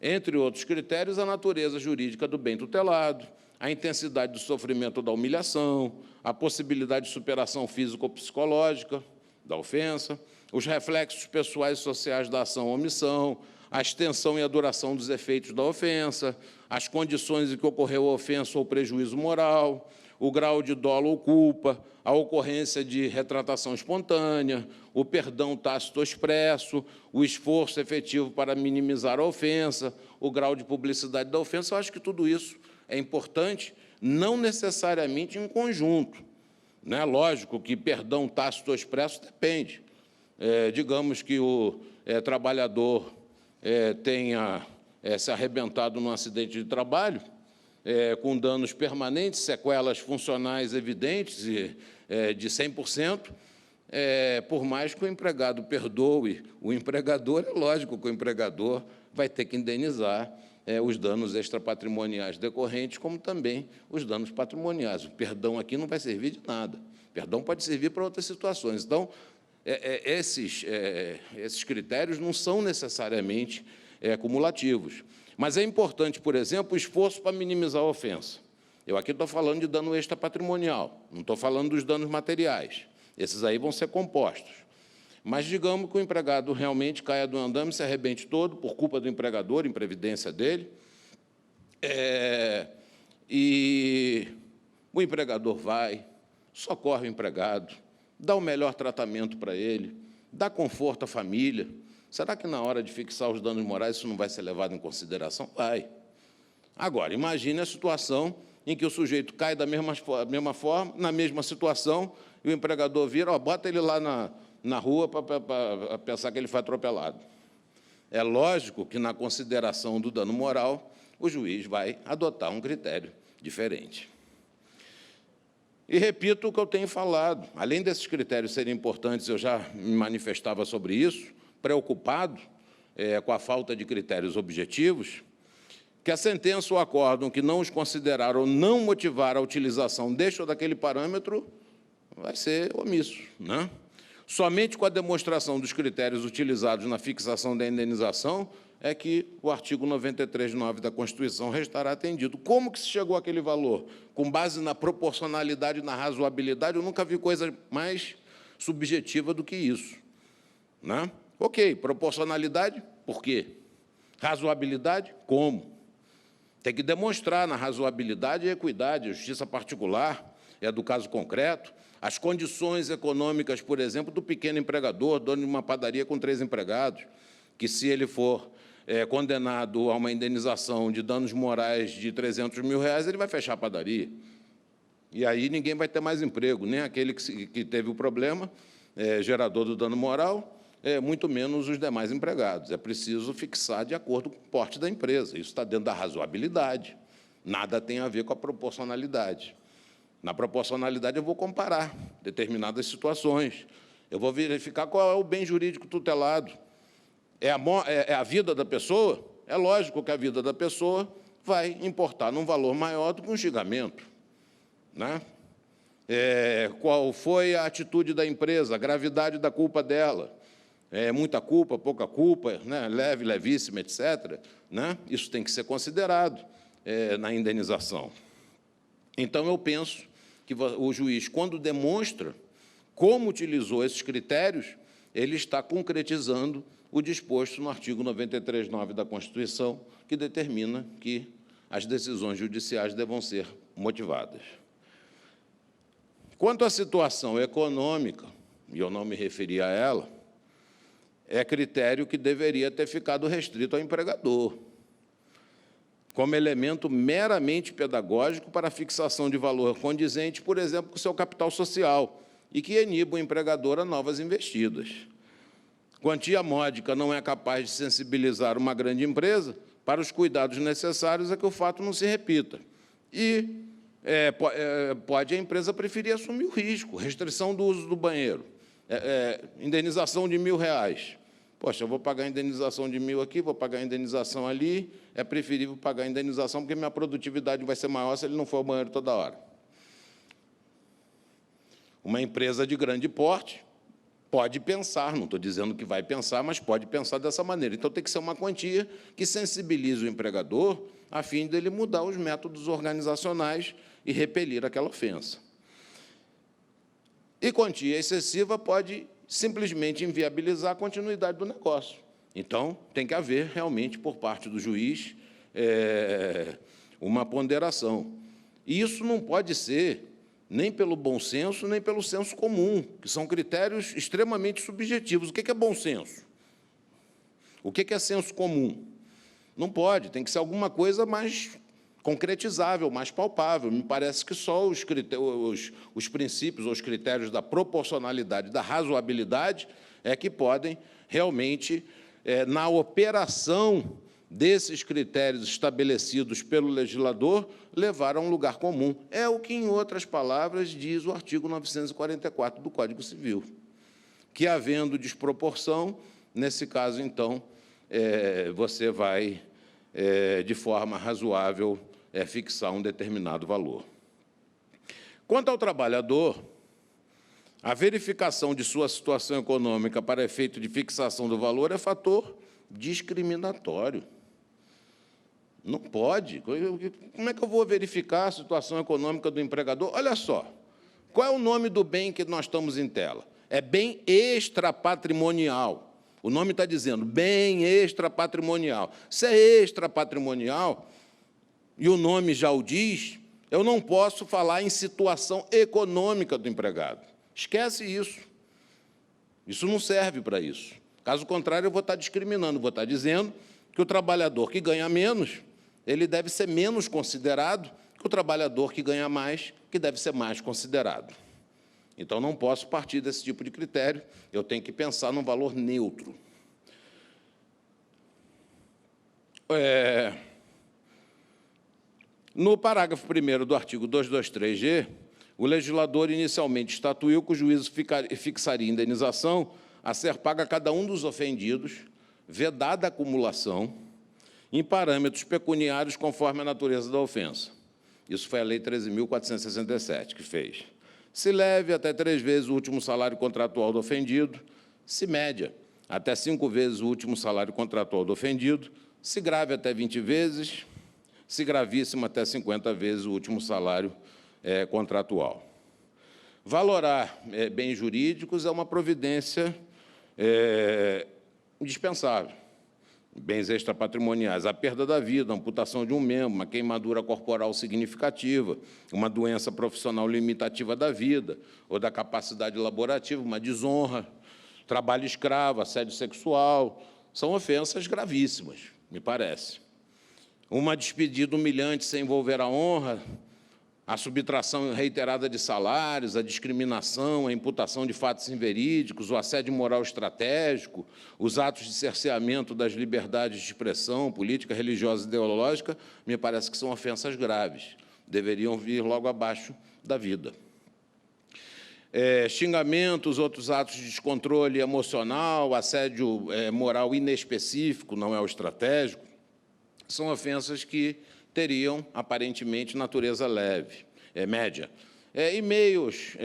S4: entre outros critérios, a natureza jurídica do bem tutelado, a intensidade do sofrimento da humilhação, a possibilidade de superação físico-psicológica da ofensa, os reflexos pessoais e sociais da ação ou omissão, a extensão e a duração dos efeitos da ofensa, as condições em que ocorreu a ofensa ou prejuízo moral, o grau de dolo ou culpa, a ocorrência de retratação espontânea, o perdão tácito ou expresso, o esforço efetivo para minimizar a ofensa, o grau de publicidade da ofensa. Eu acho que tudo isso é importante, não necessariamente em conjunto, né? Lógico que perdão tácito ou expresso depende. Digamos que o trabalhador tenha se arrebentado num acidente de trabalho, com danos permanentes, sequelas funcionais evidentes de 100%, por mais que o empregado perdoe o empregador, é lógico que o empregador vai ter que indenizar os danos extrapatrimoniais decorrentes, como também os danos patrimoniais. O perdão aqui não vai servir de nada. O perdão pode servir para outras situações. Então, esses critérios não são necessariamente cumulativos. Mas é importante, por exemplo, o esforço para minimizar a ofensa. Eu aqui estou falando de dano extrapatrimonial, não estou falando dos danos materiais. Esses aí vão ser compostos. Mas digamos que o empregado realmente caia do andame, se arrebente todo por culpa do empregador, imprevidência dele, e o empregador vai, socorre o empregado, dá o melhor tratamento para ele, dá conforto à família. Será que, na hora de fixar os danos morais, isso não vai ser levado em consideração? Vai. Agora, imagine a situação em que o sujeito cai da mesma forma, na mesma situação, e o empregador vira, bota ele lá na rua para pensar que ele foi atropelado. É lógico que, na consideração do dano moral, o juiz vai adotar um critério diferente. E repito o que eu tenho falado. Além desses critérios serem importantes, eu já me manifestava sobre isso, preocupado com a falta de critérios objetivos, que a sentença ou acórdão que não os considerar ou não motivar a utilização deste ou daquele parâmetro vai ser omisso, né? Somente com a demonstração dos critérios utilizados na fixação da indenização é que o artigo 93(9) da Constituição restará atendido. Como que se chegou àquele valor? Com base na proporcionalidade e na razoabilidade, eu nunca vi coisa mais subjetiva do que isso, né? Ok, proporcionalidade, por quê? Razoabilidade, como? Tem que demonstrar na razoabilidade e equidade, a justiça particular, do caso concreto, as condições econômicas, por exemplo, do pequeno empregador, dono de uma padaria com 3 empregados, que, se ele for condenado a uma indenização de danos morais de R$300 mil, ele vai fechar a padaria. E aí ninguém vai ter mais emprego, nem aquele que teve o problema, gerador do dano moral, muito menos os demais empregados. É preciso fixar de acordo com o porte da empresa. Isso está dentro da razoabilidade. Nada tem a ver com a proporcionalidade. Na proporcionalidade, eu vou comparar determinadas situações. Eu vou verificar qual é o bem jurídico tutelado. É a vida da pessoa? É lógico que a vida da pessoa vai importar num valor maior do que um xingamento, né? Qual foi a atitude da empresa, a gravidade da culpa dela? Muita culpa, pouca culpa, né? Leve, levíssima, etc., né? Isso tem que ser considerado na indenização. Então, eu penso que o juiz, quando demonstra como utilizou esses critérios, ele está concretizando o disposto no artigo 93(9) da Constituição, que determina que as decisões judiciais devam ser motivadas. Quanto à situação econômica, e eu não me referi a ela, é critério que deveria ter ficado restrito ao empregador, como elemento meramente pedagógico para a fixação de valor condizente, por exemplo, com o seu capital social, e que iniba o empregador a novas investidas. Quantia módica não é capaz de sensibilizar uma grande empresa para os cuidados necessários a que o fato não se repita. E pode a empresa preferir assumir o risco, restrição do uso do banheiro, indenização de R$1.000. Poxa, eu vou pagar a indenização de 1.000 aqui, vou pagar a indenização ali, é preferível pagar a indenização porque minha produtividade vai ser maior se ele não for ao banheiro toda hora. Uma empresa de grande porte pode pensar, não estou dizendo que vai pensar, mas pode pensar dessa maneira. Então, tem que ser uma quantia que sensibilize o empregador a fim dele mudar os métodos organizacionais e repelir aquela ofensa. E quantia excessiva pode simplesmente inviabilizar a continuidade do negócio. Então, tem que haver, realmente, por parte do juiz, uma ponderação. E isso não pode ser nem pelo bom senso, nem pelo senso comum, que são critérios extremamente subjetivos. O que é bom senso? O que é senso comum? Não pode, tem que ser alguma coisa mais concretizável, mais palpável. Me parece que só os princípios ou os critérios da proporcionalidade, da razoabilidade, é que podem realmente, na operação desses critérios estabelecidos pelo legislador, levar a um lugar comum. É o que, em outras palavras, diz o artigo 944 do Código Civil, que, havendo desproporção, nesse caso, então, você vai, de forma razoável, fixar um determinado valor. Quanto ao trabalhador, a verificação de sua situação econômica para efeito de fixação do valor é fator discriminatório. Não pode. Como é que eu vou verificar a situação econômica do empregador? Olha só, qual é o nome do bem que nós estamos em tela? É bem extrapatrimonial. O nome está dizendo bem extrapatrimonial. Se é extrapatrimonial, e o nome já o diz, eu não posso falar em situação econômica do empregado. Esquece isso. Isso não serve para isso. Caso contrário, eu vou estar discriminando, vou estar dizendo que o trabalhador que ganha menos, ele deve ser menos considerado que o trabalhador que ganha mais, que deve ser mais considerado. Então, não posso partir desse tipo de critério, eu tenho que pensar num valor neutro. No parágrafo 1º do artigo 223-G, o legislador inicialmente estatuiu que o juízo fixaria indenização a ser paga a cada um dos ofendidos, vedada a acumulação, em parâmetros pecuniários conforme a natureza da ofensa. Isso foi a Lei 13.467 que fez. Se leve até 3 vezes o último salário contratual do ofendido, se média até 5 vezes o último salário contratual do ofendido, se grave até 20 vezes, se gravíssimo até 50 vezes o último salário contratual. Valorar bens jurídicos é uma providência indispensável. bens extrapatrimoniais, a perda da vida, a amputação de um membro, uma queimadura corporal significativa, uma doença profissional limitativa da vida ou da capacidade laborativa, uma desonra, trabalho escravo, assédio sexual, são ofensas gravíssimas, me parece. Uma despedida humilhante sem envolver a honra, a subtração reiterada de salários, a discriminação, a imputação de fatos inverídicos, o assédio moral estratégico, os atos de cerceamento das liberdades de expressão política, religiosa e ideológica, me parece que são ofensas graves, deveriam vir logo abaixo da vida. Xingamentos, outros atos de descontrole emocional, assédio moral inespecífico, não é o estratégico, são ofensas que teriam, aparentemente, natureza leve, média. E-mails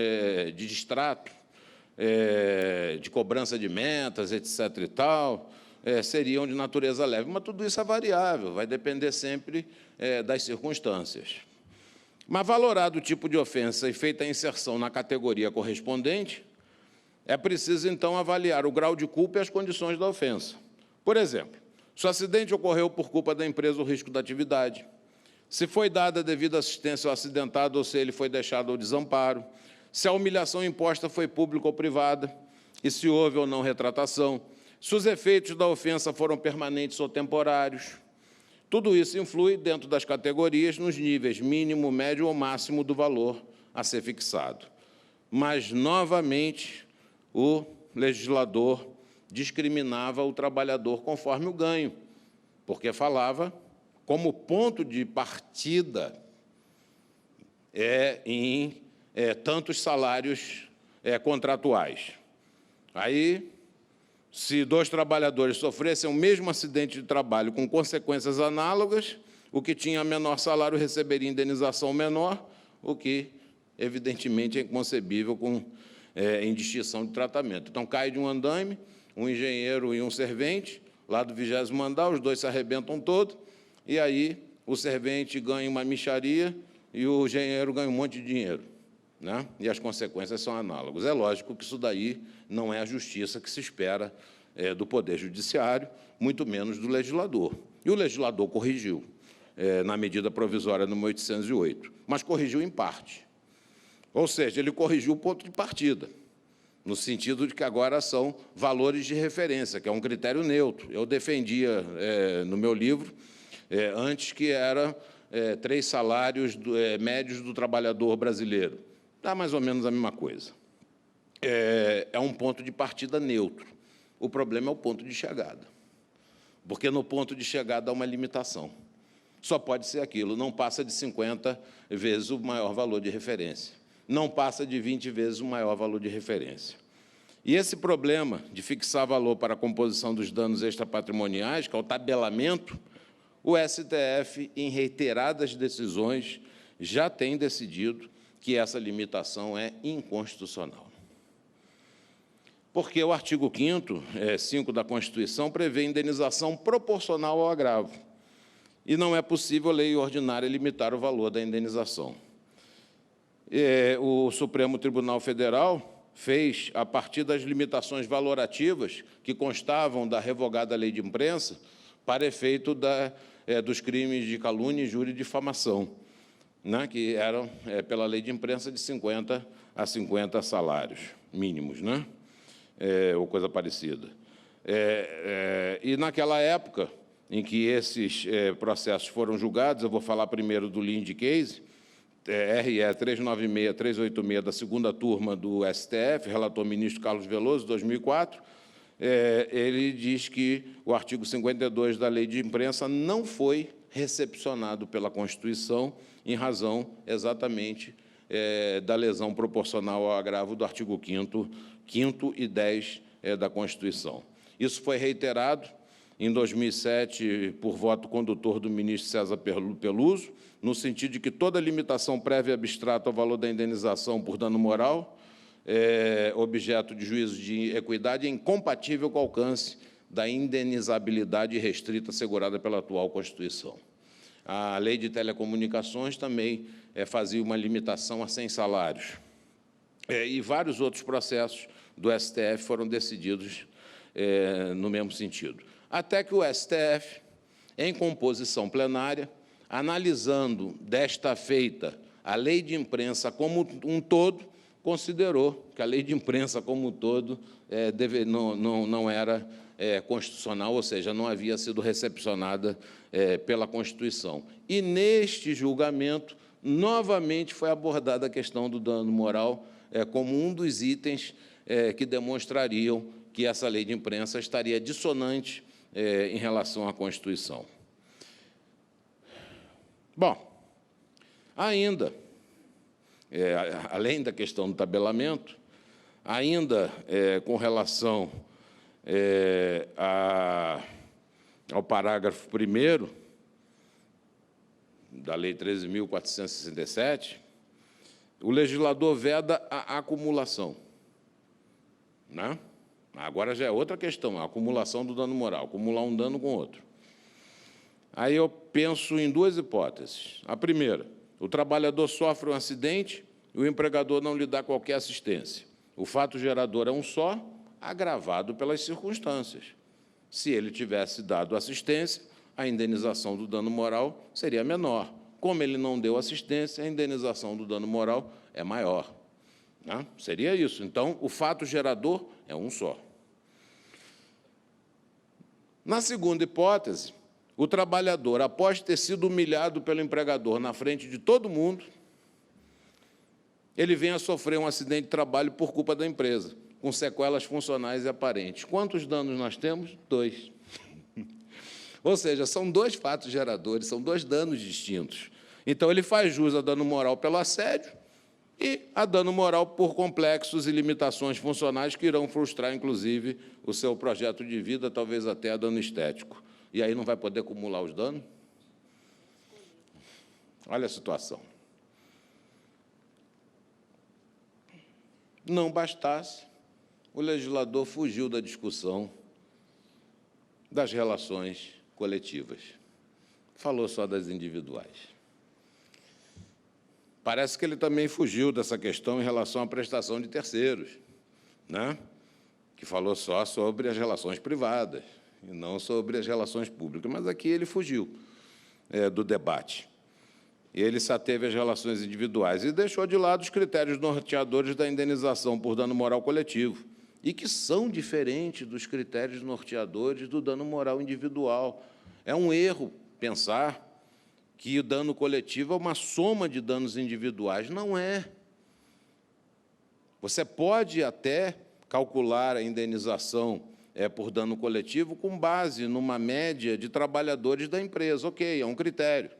S4: de distrato, de cobrança de metas, etc. e tal, seriam de natureza leve. Mas tudo isso é variável, vai depender sempre das circunstâncias. Mas, valorado o tipo de ofensa e feita a inserção na categoria correspondente, é preciso, então, avaliar o grau de culpa e as condições da ofensa. Por exemplo, se o acidente ocorreu por culpa da empresa ou risco da atividade, se foi dada devida assistência ao acidentado ou se ele foi deixado ao desamparo, se a humilhação imposta foi pública ou privada, e se houve ou não retratação, se os efeitos da ofensa foram permanentes ou temporários. Tudo isso influi dentro das categorias nos níveis mínimo, médio ou máximo do valor a ser fixado. Mas, novamente, o legislador discriminava o trabalhador conforme o ganho, porque falava como ponto de partida em tantos salários contratuais. Aí, se dois trabalhadores sofressem o mesmo acidente de trabalho com consequências análogas, o que tinha menor salário receberia indenização menor, o que, evidentemente, é inconcebível em distinção de tratamento. Então, cai de um andaime, um engenheiro e um servente, lá do 20º andar, os dois se arrebentam todos, e aí o servente ganha uma mixaria e o engenheiro ganha um monte de dinheiro, né? E as consequências são análogas. É lógico que isso daí não é a justiça que se espera do Poder Judiciário, muito menos do legislador. E o legislador corrigiu, na medida provisória número 808, mas corrigiu em parte. Ou seja, ele corrigiu o ponto de partida, no sentido de que agora são valores de referência, que é um critério neutro. Eu defendia, no meu livro, antes que era 3 salários médios do trabalhador brasileiro. Dá mais ou menos a mesma coisa. É um ponto de partida neutro. O problema é o ponto de chegada, porque no ponto de chegada há uma limitação. Só pode ser aquilo, não passa de 50 vezes o maior valor de referência. Não passa de 20 vezes o maior valor de referência. E esse problema de fixar valor para a composição dos danos extrapatrimoniais, que é o tabelamento, o STF, em reiteradas decisões, já tem decidido que essa limitação é inconstitucional. Porque o artigo 5º, 5 da Constituição, prevê indenização proporcional ao agravo, e não é possível lei ordinária limitar o valor da indenização. O Supremo Tribunal Federal fez, a partir das limitações valorativas que constavam da revogada lei de imprensa, para efeito dos crimes de calúnia, injúria e difamação, né, que eram, pela lei de imprensa, de 50 a 50 salários mínimos, né, ou coisa parecida. E, naquela época em que esses processos foram julgados, eu vou falar primeiro do Linde Case, RE 396-386, da segunda turma do STF, relator ministro Carlos Veloso, 2004, ele diz que o artigo 52 da Lei de Imprensa não foi recepcionado pela Constituição em razão, exatamente, da lesão proporcional ao agravo do artigo 5º e 10 da Constituição. Isso foi reiterado em 2007 por voto condutor do ministro César Peluso, no sentido de que toda limitação prévia e abstrata ao valor da indenização por dano moral, objeto de juízo de equidade, é incompatível com o alcance da indenizabilidade restrita assegurada pela atual Constituição. A Lei de Telecomunicações também fazia uma limitação a 100 salários. E vários outros processos do STF foram decididos no mesmo sentido. até que o STF, em composição plenária, analisando desta feita a lei de imprensa como um todo, considerou que a lei de imprensa como um todo não era constitucional, ou seja, não havia sido recepcionada pela Constituição. E, neste julgamento, novamente foi abordada a questão do dano moral como um dos itens que demonstrariam que essa lei de imprensa estaria dissonante em relação à Constituição. Bom, ainda, além da questão do tabelamento, ainda com relação ao parágrafo 1º da Lei 13.467, o legislador veda a acumulação, né? Agora já é outra questão, a acumulação do dano moral, acumular um dano com outro. Aí eu penso em duas hipóteses. A primeira, o trabalhador sofre um acidente e o empregador não lhe dá qualquer assistência. O fato gerador é um só, agravado pelas circunstâncias. Se ele tivesse dado assistência, a indenização do dano moral seria menor. Como ele não deu assistência, a indenização do dano moral é maior, né? Seria isso. Então, o fato gerador é um só. Na segunda hipótese, o trabalhador, após ter sido humilhado pelo empregador na frente de todo mundo, ele vem a sofrer um acidente de trabalho por culpa da empresa, com sequelas funcionais e aparentes. Quantos danos nós temos? 2. Ou seja, são 2 fatos geradores, são 2 danos distintos. Então, ele faz jus a dano moral pelo assédio e a dano moral por complexos e limitações funcionais que irão frustrar, inclusive, o seu projeto de vida, talvez até a dano estético. E aí não vai poder acumular os danos? Olha a situação. Não bastasse, o legislador fugiu da discussão das relações coletivas. Falou só das individuais. Parece que ele também fugiu dessa questão em relação à prestação de terceiros, né? Que falou só sobre as relações privadas e não sobre as relações públicas. Mas aqui ele fugiu do debate. Ele se ateve às relações individuais e deixou de lado os critérios norteadores da indenização por dano moral coletivo, e que são diferentes dos critérios norteadores do dano moral individual. É um erro pensar que o dano coletivo é uma soma de danos individuais. Não é. Você pode até calcular a indenização por dano coletivo com base numa média de trabalhadores da empresa. Ok, é um critério.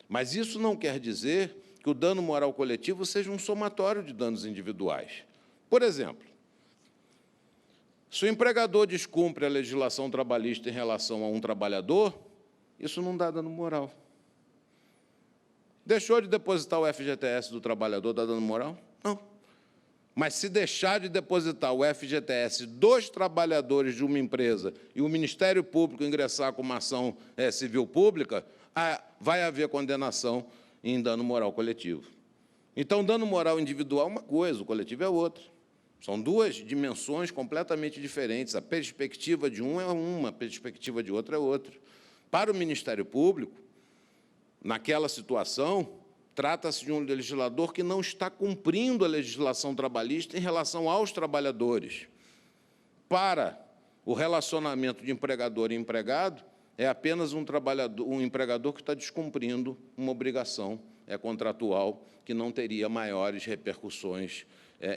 S4: Mas isso não quer dizer que o dano moral coletivo seja um somatório de danos individuais. Por exemplo, se o empregador descumpre a legislação trabalhista em relação a um trabalhador, isso não dá dano moral. Deixou de depositar o FGTS do trabalhador, dá dano moral? Não. Mas se deixar de depositar o FGTS dos trabalhadores de uma empresa e o Ministério Público ingressar com uma ação civil pública, vai haver condenação em dano moral coletivo. Então, dano moral individual é uma coisa, o coletivo é outra. São 2 dimensões completamente diferentes. A perspectiva de um é uma, a perspectiva de outro é outra. Para o Ministério Público, naquela situação, trata-se de um legislador que não está cumprindo a legislação trabalhista em relação aos trabalhadores. Para o relacionamento de empregador e empregado, é apenas um empregador que está descumprindo uma obrigação contratual que não teria maiores repercussões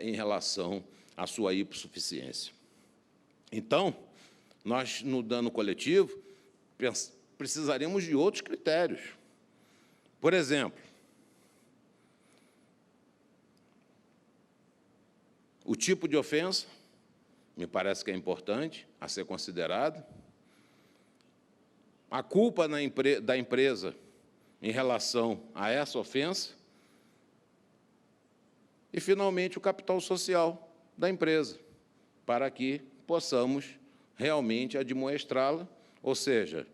S4: em relação à sua hipossuficiência. Então, nós, no dano coletivo, precisaríamos de outros critérios. Por exemplo, o tipo de ofensa, me parece que é importante a ser considerado. A culpa da empresa em relação a essa ofensa. E, finalmente, o capital social da empresa, para que possamos realmente admoestrá-la, ou seja,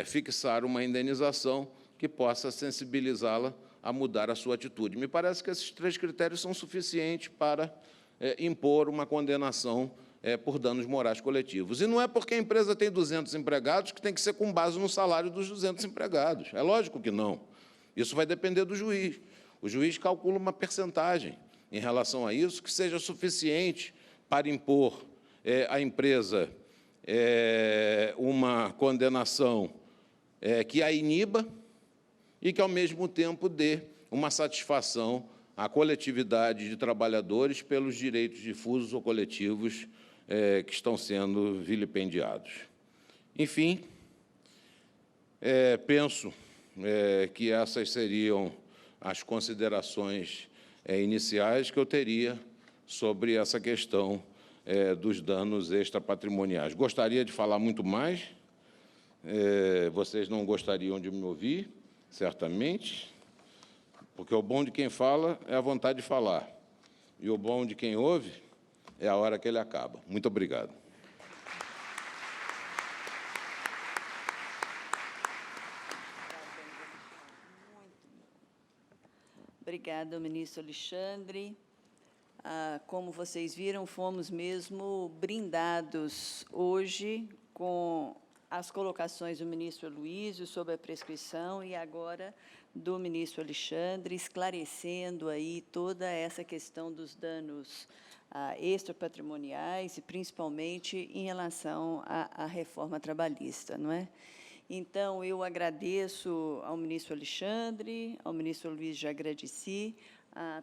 S4: fixar uma indenização que possa sensibilizá-la a mudar a sua atitude. Me parece que esses 3 critérios são suficientes para impor uma condenação por danos morais coletivos. E não é porque a empresa tem 200 empregados que tem que ser com base no salário dos 200 empregados. É lógico que não. Isso vai depender do juiz. O juiz calcula uma percentagem em relação a isso que seja suficiente para impor à empresa uma condenação que a iniba e que, ao mesmo tempo, dê uma satisfação à coletividade de trabalhadores pelos direitos difusos ou coletivos que estão sendo vilipendiados. Enfim, penso que essas seriam as considerações iniciais que eu teria sobre essa questão dos danos extrapatrimoniais. Gostaria de falar muito mais, vocês não gostariam de me ouvir, certamente, porque o bom de quem fala é a vontade de falar, e o bom de quem ouve é a hora que ele acaba. Muito obrigado.
S2: Obrigada, ministro Alexandre. Como vocês viram, fomos mesmo brindados hoje com as colocações do ministro Aloísio sobre a prescrição e agora do ministro Alexandre, esclarecendo aí toda essa questão dos danos extrapatrimoniais e principalmente em relação à reforma trabalhista, não é? Então, eu agradeço ao ministro Alexandre, ao ministro Aloísio, já agradeci,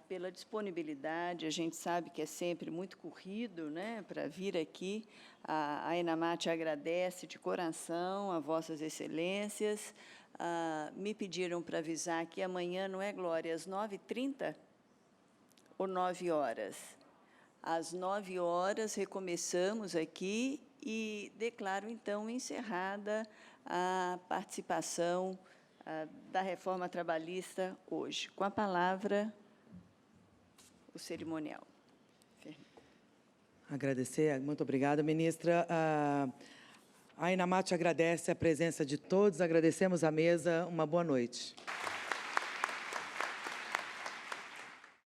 S2: pela disponibilidade. A gente sabe que é sempre muito corrido, né, para vir aqui. A Enamat agradece de coração a vossas excelências. Me pediram para avisar que amanhã, não é, Glória, às 9h30 ou 9 horas? Às 9 horas recomeçamos aqui e declaro, então, encerrada a participação da reforma trabalhista hoje. Com a palavra, o cerimonial.
S1: Agradecer, muito obrigada, ministra. A Enamat agradece a presença de todos, agradecemos à mesa, uma boa noite.